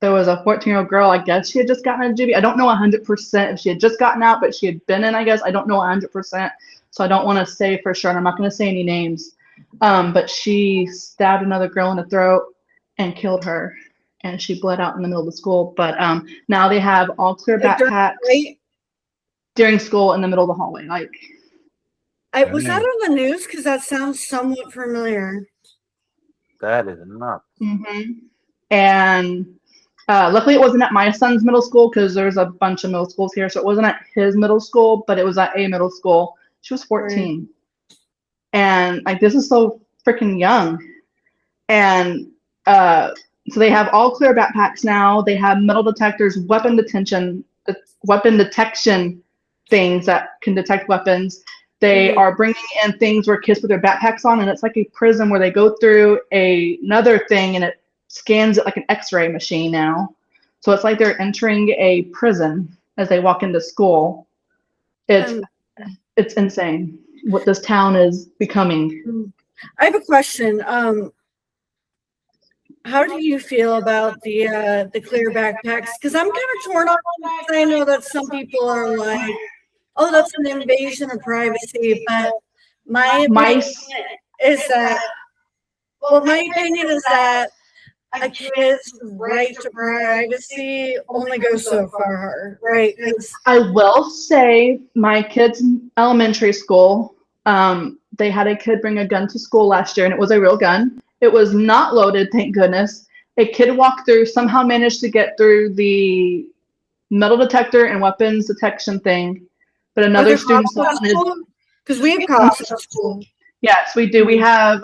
there was a 14-year-old girl. I guess she had just gotten out of juvie. I don't know 100% if she had just gotten out, but she had been in, I guess. I don't know 100%. So I don't want to say for sure. And I'm not going to say any names. But she stabbed another girl in the throat and killed her. And she bled out in the middle of the school. But now they have all clear backpacks during school in the middle of the hallway. Like, Was that on the news? Because that sounds somewhat familiar. That is nuts. Mm-hmm. And luckily it wasn't at my son's middle school because there's a bunch of middle schools here. So it wasn't at his middle school, but it was at a middle school. She was 14. Right. And like, this is so freaking young. And so they have all clear backpacks now. They have metal detectors, weapon detection things that can detect weapons. They are bringing in things where kids put their backpacks on, and it's like a prison where they go through another thing and it scans it like an X-ray machine now. So it's like they're entering a prison as they walk into school. It's insane what this town is becoming. I have a question. How do you feel about the clear backpacks? Because I'm kind of torn on that. I know that some people are like, "Oh, that's an invasion of privacy," but my opinion is that a kid's right to privacy only goes so far, right? I will say my kids' elementary school, they had a kid bring a gun to school last year, and it was a real gun. It was not loaded, thank goodness. A kid walked through, somehow managed to get through the metal detector and weapons detection thing, but another student saw it. Because we have cops at school. Yes, we do. We have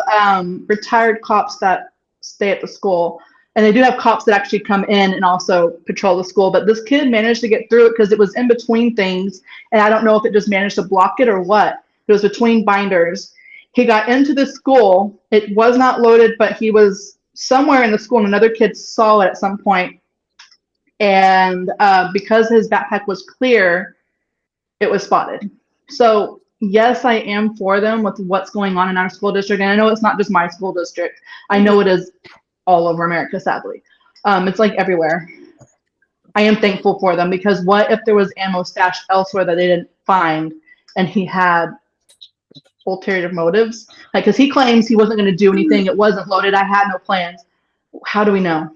retired cops that stay at the school, and they do have cops that actually come in and also patrol the school. But this kid managed to get through it because it was in between things, and I don't know if it just managed to block it or what. It was between binders. He got into the school. It was not loaded, but he was somewhere in the school, and another kid saw it at some point. And because his backpack was clear, it was spotted. So yes, I am for them with what's going on in our school district. And I know it's not just my school district. I know it is all over America, sadly. It's like everywhere. I am thankful for them, because what if there was ammo stashed elsewhere that they didn't find and he had ulterior motives? Like, because he claims he wasn't going to do anything. It wasn't loaded. I had no plans. How do we know?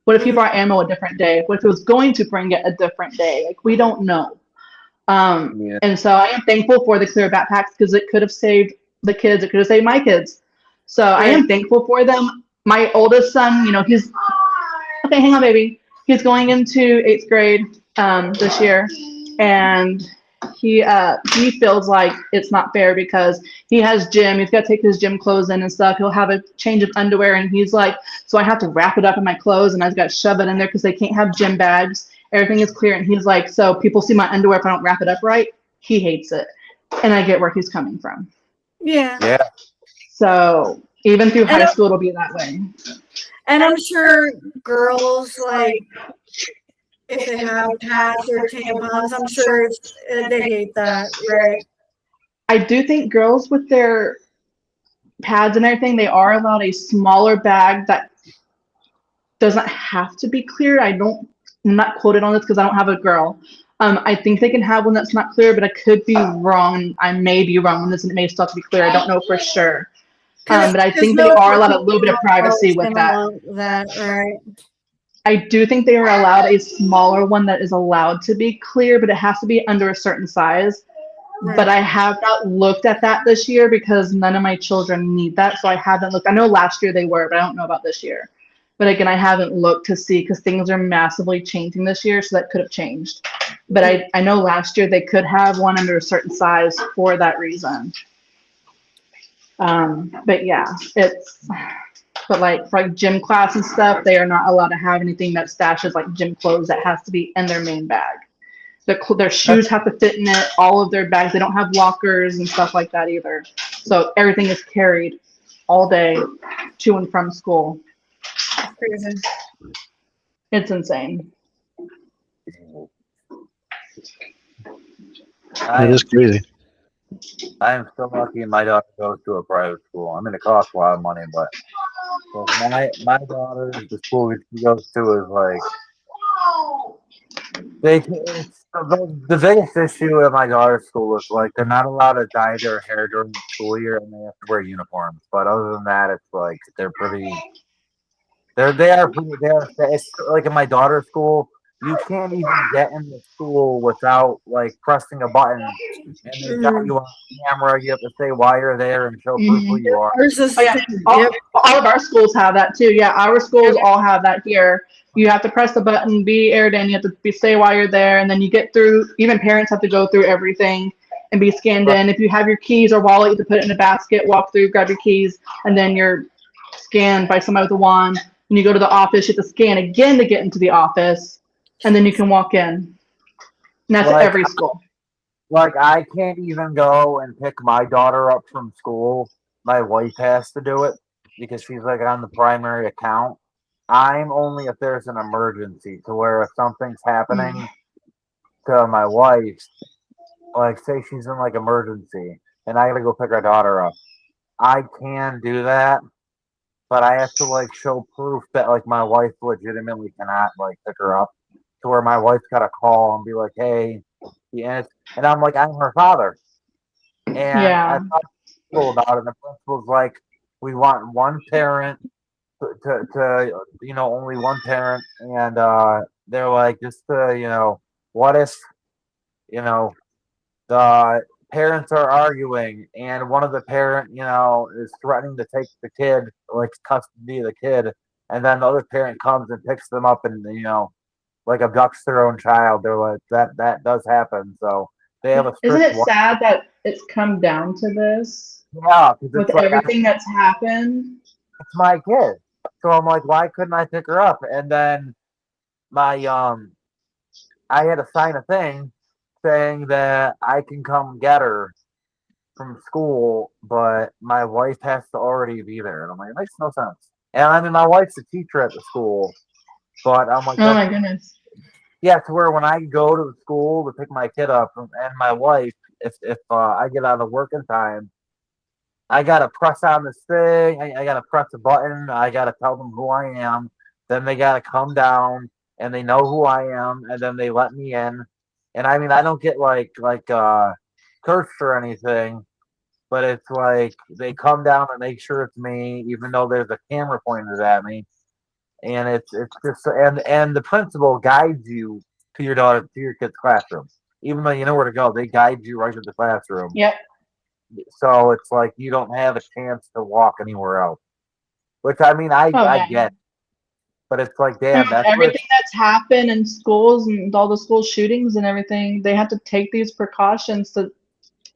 What if he brought ammo a different day? What if he was going to bring it a different day? Like, we don't know. And so I am thankful for the clear backpacks, because it could have saved the kids. It could have saved my kids. So I am thankful for them. My oldest son, he's okay. Hang on, baby. He's going into 8th grade this year, and he feels like it's not fair because he has gym. He's got to take his gym clothes in and stuff. He'll have a change of underwear, and he's like, so I have to wrap it up in my clothes, and I've got to shove it in there because they can't have gym bags. Everything is clear, and he's like, so people see my underwear if I don't wrap it up right. He hates it, and I get where he's coming from. Yeah. Yeah. So even through high school, it'll be that way. And I'm sure girls, like, if they have pads or tampons, I'm sure they hate that, right? I do think girls with their pads and everything, they are allowed a smaller bag that doesn't have to be clear. I'm not quoted on this because I don't have a girl. I think they can have one that's not clear, but I could be wrong. I may be wrong on this, and it may still have to be clear. I don't know for sure. But I think they are allowed a little bit of privacy with that. Right. I do think they are allowed a smaller one that is allowed to be clear, but it has to be under a certain size. Right. But I have not looked at that this year because none of my children need that. So I haven't looked. I know last year they were, but I don't know about this year. But again, I haven't looked to see because things are massively changing this year. So that could have changed. But I know last year they could have one under a certain size for that reason. But yeah, but like for like gym class and stuff, they are not allowed to have anything that stashes like gym clothes. That has to be in their main bag. Their shoes have to fit in it. All of their bags. They don't have lockers and stuff like that either. So everything is carried all day to and from school. Crazy. It's insane. It is crazy. I am so lucky my daughter goes to a private school. I mean, it costs a lot of money, but my daughter, the school she goes to is like the biggest issue at my daughter's school is like they're not allowed to dye their hair during the school year and they have to wear uniforms. But other than that, it's like they're pretty. It's like in my daughter's school. You can't even get into school without like pressing a button, and they got you on camera. You have to say why you're there and show proof who you are. All of our schools have that too. Yeah, our schools all have that here. You have to press the button, be aired in. You have to say why you're there, and then you get through. Even parents have to go through everything and be scanned in. If you have your keys or wallet, you have to put it in a basket, walk through, grab your keys, and then you're scanned by somebody with a wand. When you go to the office, you have to scan again to get into the office. And then you can walk in. And that's at every school. Like, I can't even go and pick my daughter up from school. My wife has to do it because she's like on the primary account. I'm only if there's an emergency to where if something's happening to my wife, like say she's in like emergency and I gotta go pick her daughter up. I can do that, but I have to like show proof that like my wife legitimately cannot like pick her up. To where my wife's got to call and be like, "Hey," and I'm like, "I'm her father," and I talked to the principal about it. And the principal's like, "We want one parent to only one parent," and they're like, "Just what if the parents are arguing and one of the parent is threatening to take the kid, like custody of the kid, and then the other parent comes and picks them up and like abducts their own child." They're like that does happen. So they have a strict. Isn't it sad that it's come down to this? Yeah, with like, everything that's happened. It's my kid, so I'm like, why couldn't I pick her up? And then my I had to sign a thing saying that I can come get her from school, but my wife has to already be there. And I'm like, it makes no sense. And I mean, my wife's a teacher at the school, but I'm like, oh my goodness. Yeah, to where when I go to the school to pick my kid up and my wife, if I get out of work in time, I gotta press on this thing. I gotta press a button. I gotta tell them who I am. Then they gotta come down and they know who I am, and then they let me in. And I mean, I don't get like cursed or anything, but it's like they come down and make sure it's me, even though there's a camera pointed at me. And it's just and the principal guides you to your kid's classroom, even though you know where to go. They guide you right to the classroom. Yep. So it's like you don't have a chance to walk anywhere else. Which I mean, I get. But it's like, I damn, mean, that's what everything that's happened in schools and all the school shootings and everything, they have to take these precautions to,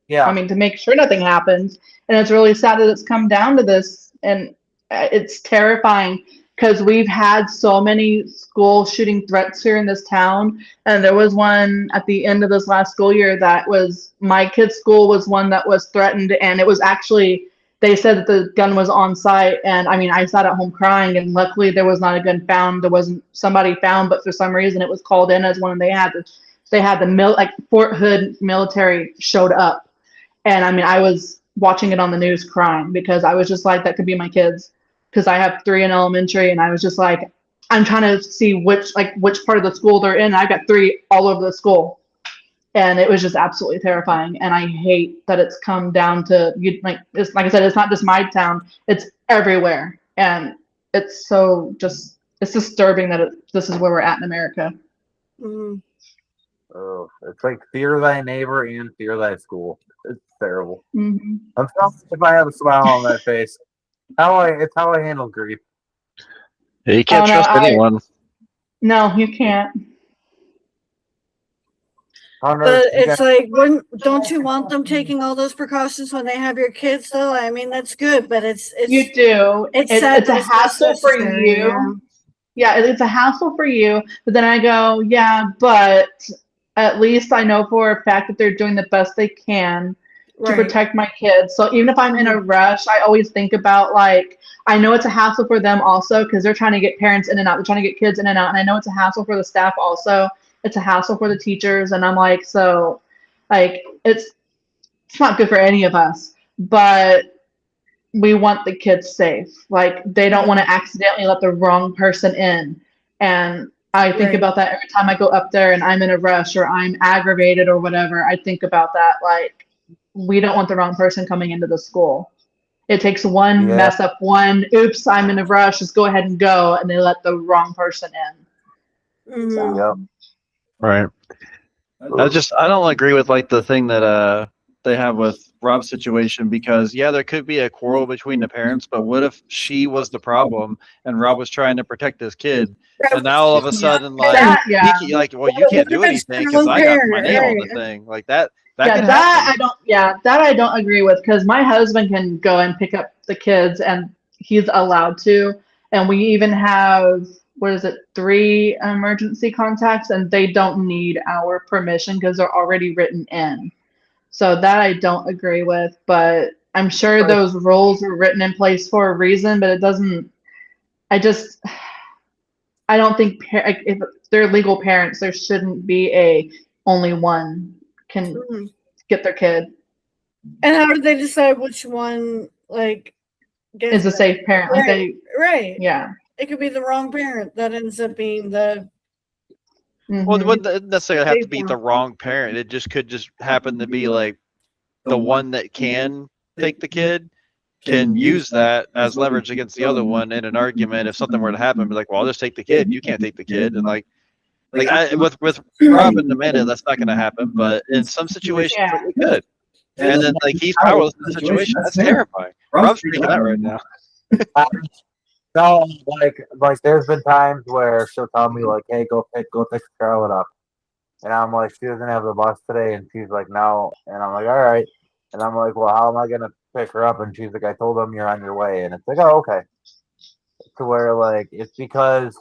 yeah. I mean, to make sure nothing happens. And it's really sad that it's come down to this. And it's terrifying because we've had so many school shooting threats here in this town. And there was one at the end of this last school year that was my kid's school was one that was threatened. And it was actually, they said that the gun was on site. And I mean, I sat at home crying, and luckily there was not a gun found. There wasn't somebody found, but for some reason it was called in as one. And they had like Fort Hood military showed up. And I mean, I was watching it on the news crying because I was just like, that could be my kids. Because I have 3 in elementary, and I was just like, I'm trying to see which part of the school they're in. I've got 3 all over the school. And it was just absolutely terrifying. And I hate that it's come down to like I said, it's not just my town, it's everywhere. And it's so just, it's disturbing that this is where we're at in America. Mm-hmm. Oh, it's like fear thy neighbor and fear thy school. It's terrible. Mm-hmm. I'm sorry if I have a smile on that face. It's how I handle grief. Yeah, you can't Oh, no, trust anyone. No, you can't. Hunter, But you it's got- like, don't you want them taking all those precautions when they have your kids? Though I mean, that's good, but it's You do. it's It's sad a that it's hassle for necessary, you. Yeah, it's a hassle for you. But then I go, yeah, but at least I know for a fact that they're doing the best they can to Right. protect my kids. So even if I'm in a rush, I always think about like, I know it's a hassle for them also because they're trying to get parents in and out. They're trying to get kids in and out. And I know it's a hassle for the staff also. It's a hassle for the teachers. And I'm like, so like, it's not good for any of us, but we want the kids safe. Like they don't want to accidentally let the wrong person in. And I think Right. about that every time I go up there and I'm in a rush or I'm aggravated or whatever. I think about that. Like, we don't want the wrong person coming into the school. It takes one Yeah. mess up, one oops, I'm in a rush, just go ahead and go, and they let the wrong person in. Mhm. Yep. Right. I don't agree with like the thing that they have with Rob's situation because yeah, there could be a quarrel between the parents, but what if she was the problem and Rob was trying to protect his kid, and now all of a sudden like That, yeah. you can't do anything because I got my name on the thing like that. That Yeah, could that happen. I don't agree with because my husband can go and pick up the kids and he's allowed to. And we even have, 3 emergency contacts and they don't need our permission because they're already written in. So that I don't agree with, but I'm sure Right. those rules were written in place for a reason, but it doesn't, I don't think if they're legal parents, there shouldn't be only one can Mhm. get their kid. And how do they decide which one like gets Is a safe parent. Like Right. Right. yeah. It could be the wrong parent that ends up being the Well, it Mhm. wouldn't necessarily have to be Safe the one. wrong parent. It just could just happen to be like the one that can take the kid can use that as leverage against the other one in an argument. If something were to happen, be like, well, I'll just take the kid. You can't take the kid. And like with Rob and Amanda, that's not going to happen. But in some situations, Yeah. it could. And then like he's powerless in the situation. That's terrifying. Rob's freaking out right now. No, like there's been times where she'll tell me like, "Hey, go pick Charlotte up," and I'm like, "She doesn't have the bus today," and she's like, "No," and I'm like, "All right," and I'm like, "Well, how am I gonna pick her up?" And she's like, "I told them you're on your way," and it's like, "Oh, okay." To where like it's because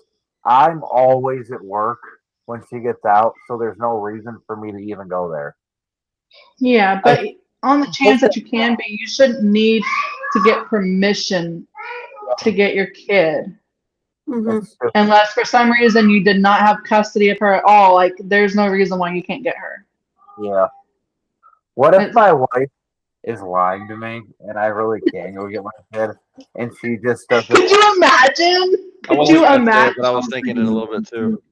I'm always at work when she gets out, so there's no reason for me to even go there. Yeah, but on the chance that you can be, you shouldn't need to get permission to get your kid. Mhm. It's just, Unless for some reason you did not have custody of her at all. Like there's no reason why you can't get her. yeah. What if It's- my wife is lying to me and I really can go get my kid, and she just doesn't? Could you imagine? I Could wasn't you gonna say it, imagine? but I was thinking it a little bit too.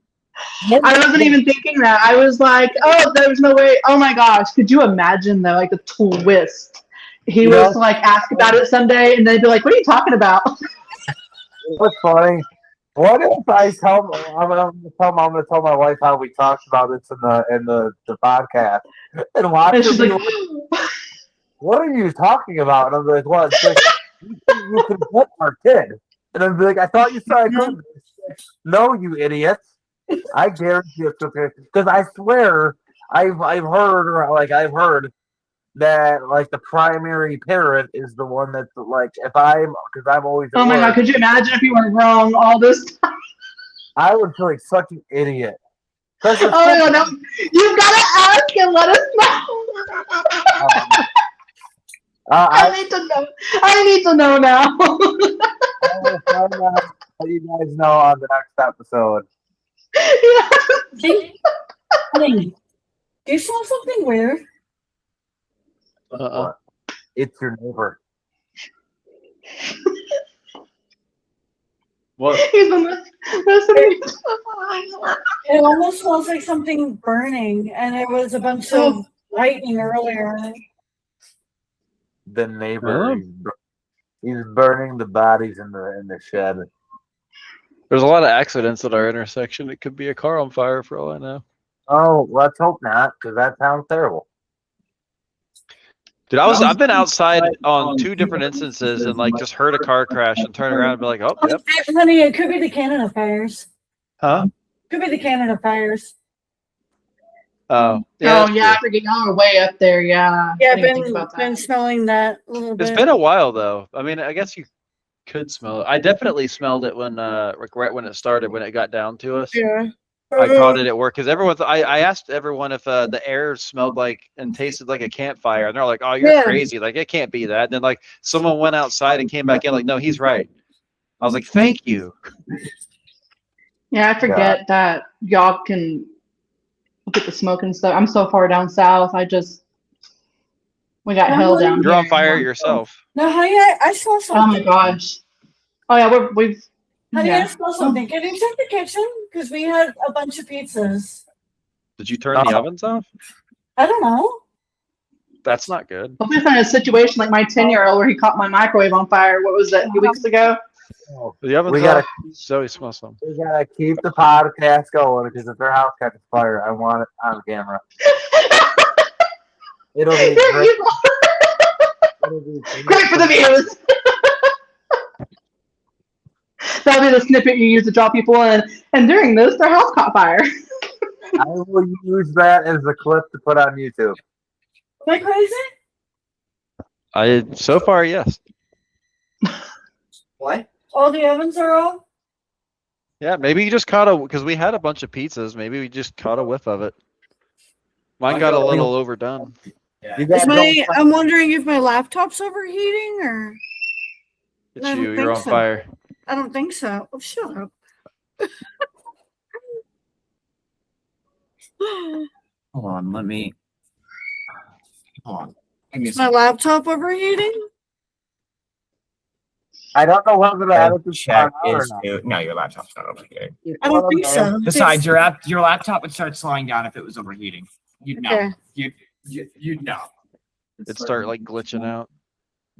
I wasn't even thinking that. I was like, oh, there's no way. Oh my gosh. Could you imagine though, like the twist? He You was know- to like ask about it someday and they'd be like, what are you talking about? What's funny? What if I tell I'm gonna tell my wife how we talked about this in the podcast and watch And her she's be like, like, "What are you talking about?" And I'm like, "What?" She's like, you can get our kid." And I'm like, "I thought you said I couldn't." She's No, you idiots. I guarantee it's because I swear I've heard that like the primary parent is the one that's like if I'm because I'm always at Oh my god, work, could you imagine if you were wrong all this time? I would feel like such an idiot. 'Cause the Oh my thing- god, no. You've got to ask and let us know. I need to know. I need to know now. I will find out what you guys know on the next episode. Hey, do you smell something weird? Uh-uh. It's your neighbor. What? He's been listening. It almost smells like something burning, and it was a bunch of lightning earlier. The neighbor. Oh. He's burning the bodies in the shed. There's a lot of accidents at our intersection. It could be a car on fire for all I know. Oh, let's hope not, because that sounds terrible. Dude, I've been outside on 2 different instances and like just heard a car crash and turn around and be like, oh, yep. Honey, it could be the Canada fires. Huh? Could be the Canada fires. Oh, Yeah, that's I true. forget y'all are way up there. Yeah. Yeah, I I've didn't think been about that. been smelling that a little bit. It's been a while though. I mean, I guess you could smell it. I definitely smelled it when like right when it started, when it got down to us. Yeah. I caught it at work because I asked everyone if the air smelled like and tasted like a campfire, and they're like, "Oh, you're Yeah. crazy! Like it can't be that." And then like someone went outside and came back in, like, "No, he's right." I was like, "Thank you." Yeah, I forget that y'all can get the smoke and stuff. I'm so far down south. We got hell down You're here. on fire yourself. No, honey, I smell Oh something. my gosh. Oh yeah, we've. Honey, Yeah. I smell something. Can you check the kitchen? Because we had a bunch of pizzas. Did you turn the ovens off? I don't know. That's not good. Hopefully it's not a situation like my 10-year-old where he caught my microwave on fire. What was that, a few weeks ago? The oven's We gotta- off. Zoe smells some. We gotta keep the podcast going because if their house catches fire, I want it on camera. It'll be great. It'll be Great for the views. That'll be the snippet you use to draw people in. And during this, their house caught fire. I will use that as a clip to put on YouTube. Am I crazy? So far, yes. What? All the ovens are off? Yeah, maybe you just because we had a bunch of pizzas. Maybe we just caught a whiff of it. Mine got a little overdone. Yeah. You guys I'm wondering if my laptop's overheating or It's I don't you. You're think on so. fire. I don't think so. Oh, shut up. Hold on, let me. Hold on. Give me a Is my second. laptop overheating? I don't know whether to add it to Check timeout or is not. to, no, your laptop's not overheating. I don't think so. Besides, your laptop would start slowing down if it was overheating. You'd know. Okay. You'd know. It'd start like glitching out.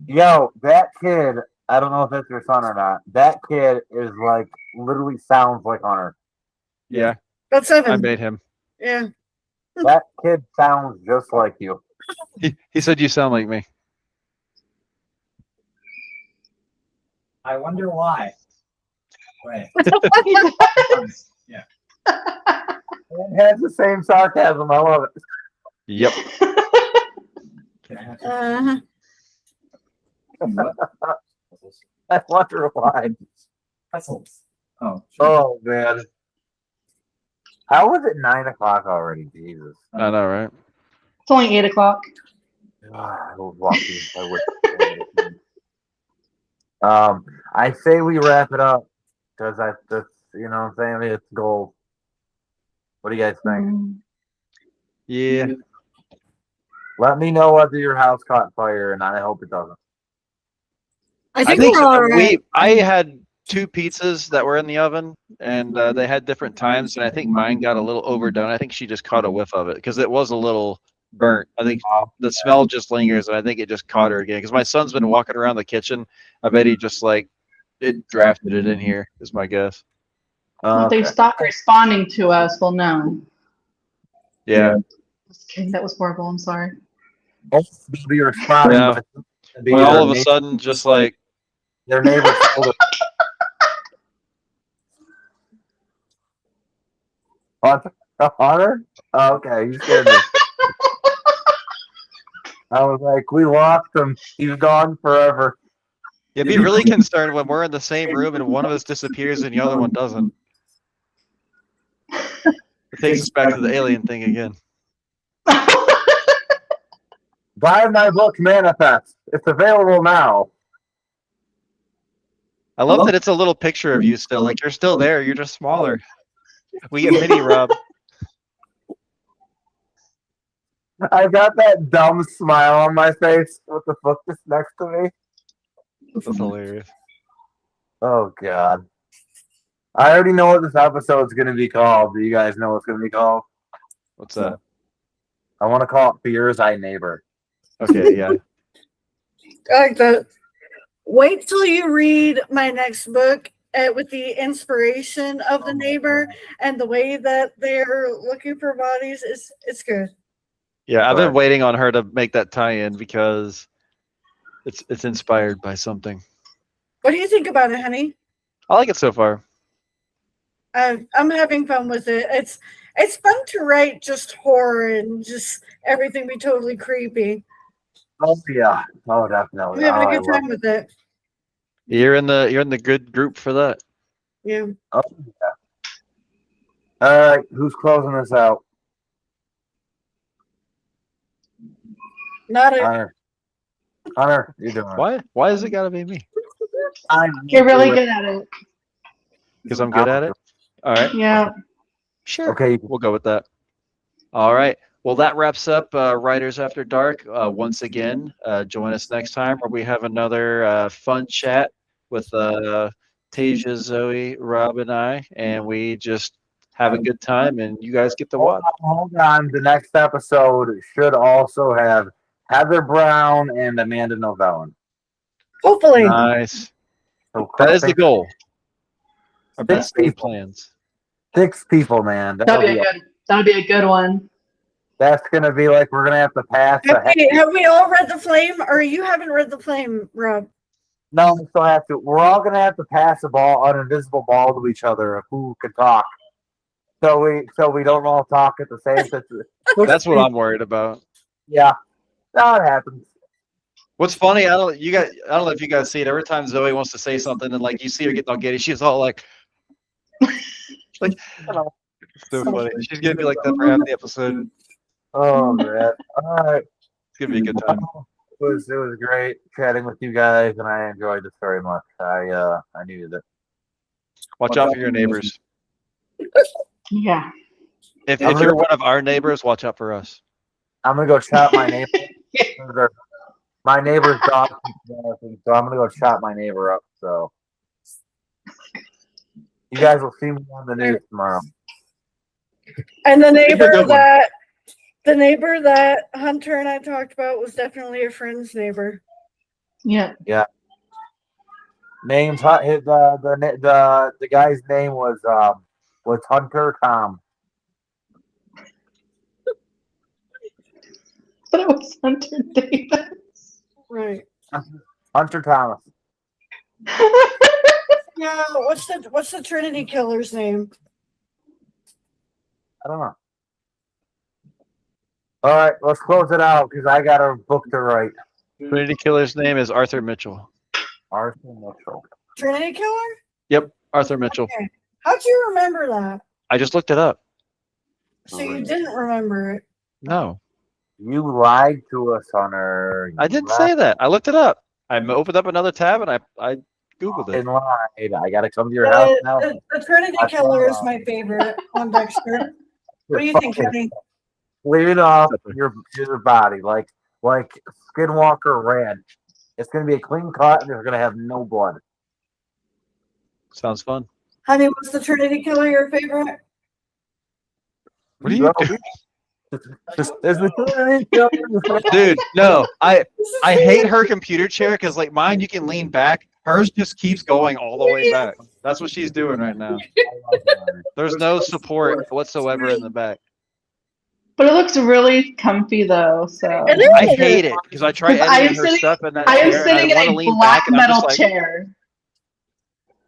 Yo, that kid, I don't know if that's your son or not. That kid is like literally sounds like Hunter. Yeah, That's I Evan. made him. Yeah. That kid sounds just like you. He said you sound like me. I wonder why. Wait. Yeah. It has the same sarcasm. I love it. Yep. Can I have Uh, I wonder why. pretzels? Oh, sure. Oh man. How was it 9 o'clock already? Jesus. I know, right? It's only 8 o'clock. I was walking. I wish. I say we wrap it up because that's you know what I'm saying, it's gold. What do you guys think? Yeah. Let me know whether your house caught fire, and I hope it doesn't. I I think think we're all right. I had 2 pizzas that were in the oven, and they had different times, and I think mine got a little overdone. I think she just caught a whiff of it because it was a little burnt. I think the smell just lingers, and I think it just caught her again. Because my son's been walking around the kitchen. I bet he just like it drafted it in here. Is my guess. If they stop responding to us, we'll know. Yeah. Just kidding. That was horrible. I'm sorry. Be responding. Yeah. but be When all their of a neigh- sudden, just like their neighbors told us. Hunter? Oh, okay, you scared me. I was like, we lost him. He's gone forever. You'd be really concerned when we're in the same room and one of us disappears and the other one doesn't. It takes us back to the alien thing again. Buy my book, Manifest. It's available now. I love that it's a little picture of you still. Like you're still there. You're just smaller. We get mini Rob. I got that dumb smile on my face with the book just next to me. That's hilarious. Oh God. I already know what this episode's gonna be called. Do you guys know what it's gonna be called? What's that? I want to call it Fear's Eye Neighbor. Okay, yeah. I like that. Wait till you read my next book with the inspiration of the neighbor and the way that they're looking for bodies. It's good. Yeah, I've been Right. waiting on her to make that tie-in because it's inspired by something. What do you think about it, honey? I like it so far. I'm having fun with it. It's fun to write just horror and just everything be totally creepy. Oh yeah. Oh I'm definitely. having Oh, a I good love time with it. You're in the good group for that. Yeah. it. Oh yeah. All right, who's closing this out? Not a Hunter. Hunter, you're doing it. Why is it gotta be me? You're really good at it. Because I'm good at it. All right. Yeah. Sure. Okay. We'll go with that. All right. Well, that wraps up Writers After Dark. Once again, join us next time where we have another fun chat with Tasia, Zoe, Rob, and I, and we just have a good time, and you guys get to watch. Hold on. The next episode should also have Heather Brown and Amanda Novellen. hopefully. Nice. So That is the goal. Our Six best laid people. plans. 6 people, man. That'd be a good one. That's gonna be like we're gonna have to pass. Have we all read The Flame, or you haven't read The Flame, Rob? No, we still have to. We're all gonna have to pass a ball, an invisible ball to each other of who can talk. So we don't all talk at the same time. That's what I'm worried about. Yeah, that happens. What's funny, I don't know if you guys see it. Every time Zoe wants to say something and like you see her getting all giddy, she's all like it's so funny. She's gonna be like that for half the episode. Oh man! All right, It's gonna be a good time. it was great chatting with you guys, and I enjoyed this very much. I needed it. Watch out for your neighbors. Yeah. If you're one of our neighbors, watch out for us. I'm gonna go chop my neighbor. My neighbor's dog, so I'm gonna go chop my neighbor up. So you guys will see me on the news tomorrow. And the neighbor good one. that Hunter and I talked about was definitely a friend's neighbor. Yeah. Names the guy's name was Hunter Tom. But it was Hunter Davis. Right. Hunter Thomas. Yeah. What's the Trinity killer's name? I don't know. All right, let's close it out because I got a book to write. Trinity Killer's name is Arthur Mitchell. Arthur Mitchell. Trinity killer? Yep, Arthur Mitchell. Okay. How'd you remember that? I just looked it up. So you didn't remember it. No, You lied to us, Hunter. I didn't say that. I looked it up. I opened up another tab and I Googled it. And lied. I gotta come to your house now. The Trinity killer is my favorite on Dexter. What do you think, Kenny? Clean it off your body like Skinwalker Ranch. It's gonna be a clean cut, and they're gonna have no blood. Sounds fun. Honey, was the Trinity killer your favorite? What are you doing? Dude, Dude, no. I hate her computer chair because like mine you can lean back. Hers just keeps going all the way back. That's what she's doing right now. There's no support whatsoever in the back. But it looks really comfy though. So It is. I hate it because I try I am editing her sitting- stuff in that I am chair, sitting and I in want to a lean black back and I'm metal just like, chair.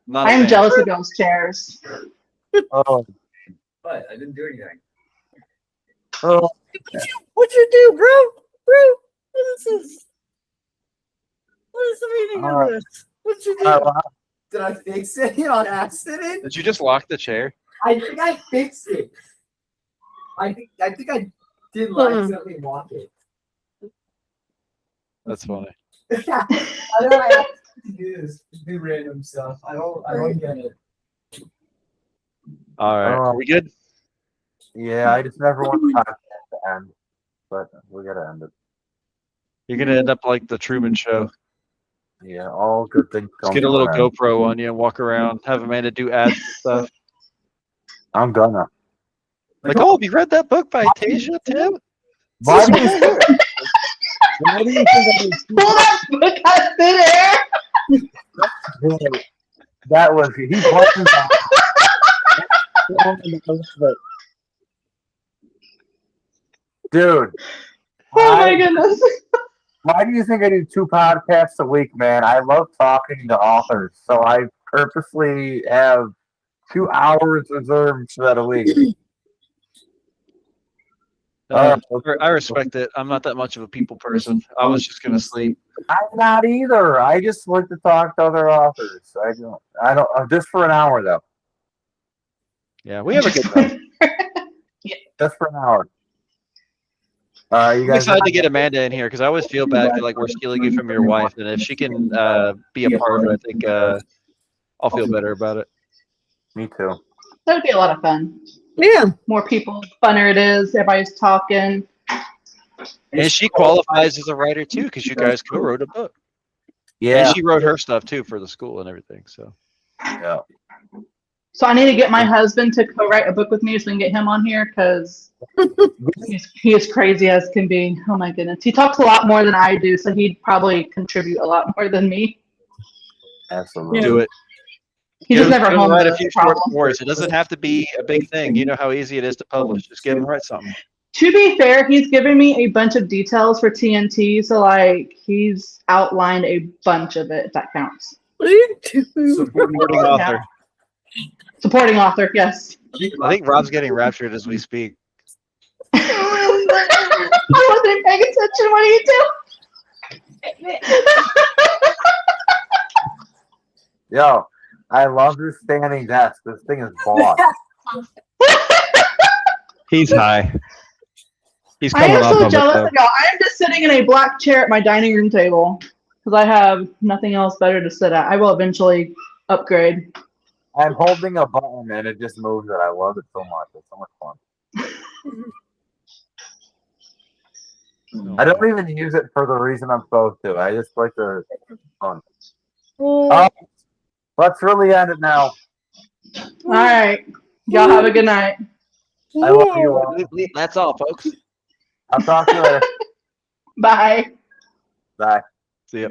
not a I am fan. jealous of those chairs. oh, What? I didn't do anything. Oh, What'd you do, bro? Bro, what is this? What is the meaning of this? What'd you do? Did I fix it on accident? Did you just lock the chair? I think I fixed it. I think I did accidentally lock it. That's funny. I don't have to do this. Do random stuff. I don't get it. All right. Are we good? yeah, I just never want the podcast to end, but we gotta end it. You're gonna end up like the Truman Show. Yeah, all good things. Just come get a to little an end. GoPro on you and walk around. Have Amanda do ads and stuff. I'm gonna. Like, oh, have you read that book by Tasia, Tim? Why do you? Why do you think I did Pull that book out of thin air. two- That was he wasn't. Dude, Oh my goodness. why do you think I do 2 podcasts a week, man? I love talking to authors, so I purposely have 2 hours reserved for that a week. I respect it. I'm not that much of a people person. I was just gonna sleep. I'm not either. I just like to talk to other authors. I don't. Just for an hour though. Yeah, we have a good time. Just for an hour. You I'm guys. excited to get Amanda in here because I always feel bad. Feel like we're stealing you from your wife, and if she can be a part of it, I think I'll feel better about it. Me too. That would be a lot of fun. Yeah. More people, funner it is. Everybody's talking. And she qualifies as a writer too because you guys co-wrote a book. Yeah. And she wrote her stuff too for the school and everything. So Yeah. So I need to get my husband to co-write a book with me so we can get him on here because he is crazy as can be. Oh my goodness. He talks a lot more than I do, so he'd probably contribute a lot more than me. Absolutely. do it. He's just never Get him home. write a That's few the short problem. stories. It doesn't have to be a big thing. You know how easy it is to publish. Just get him to write something. To be fair, he's given me a bunch of details for TNT, so like he's outlined a bunch of it, if that counts. What are you doing? Supporting author. Supporting author, yes. I think Rob's getting raptured as we speak. I wasn't paying attention. What are you doing? Yo, I love this standing desk. This thing is boss. He's high. He's I coming am off so of jealous it. of y'all. I am just sitting in a black chair at my dining room table because I have nothing else better to sit at. I will eventually upgrade. I'm holding a button and it just moves it. I love it so much. It's so much fun. I don't even use it for the reason I'm supposed to. I just like the fun. Let's really end it now. All right. Y'all have a good night. I love you all. That's all, folks. I'll talk to you later. Bye. Bye. See ya.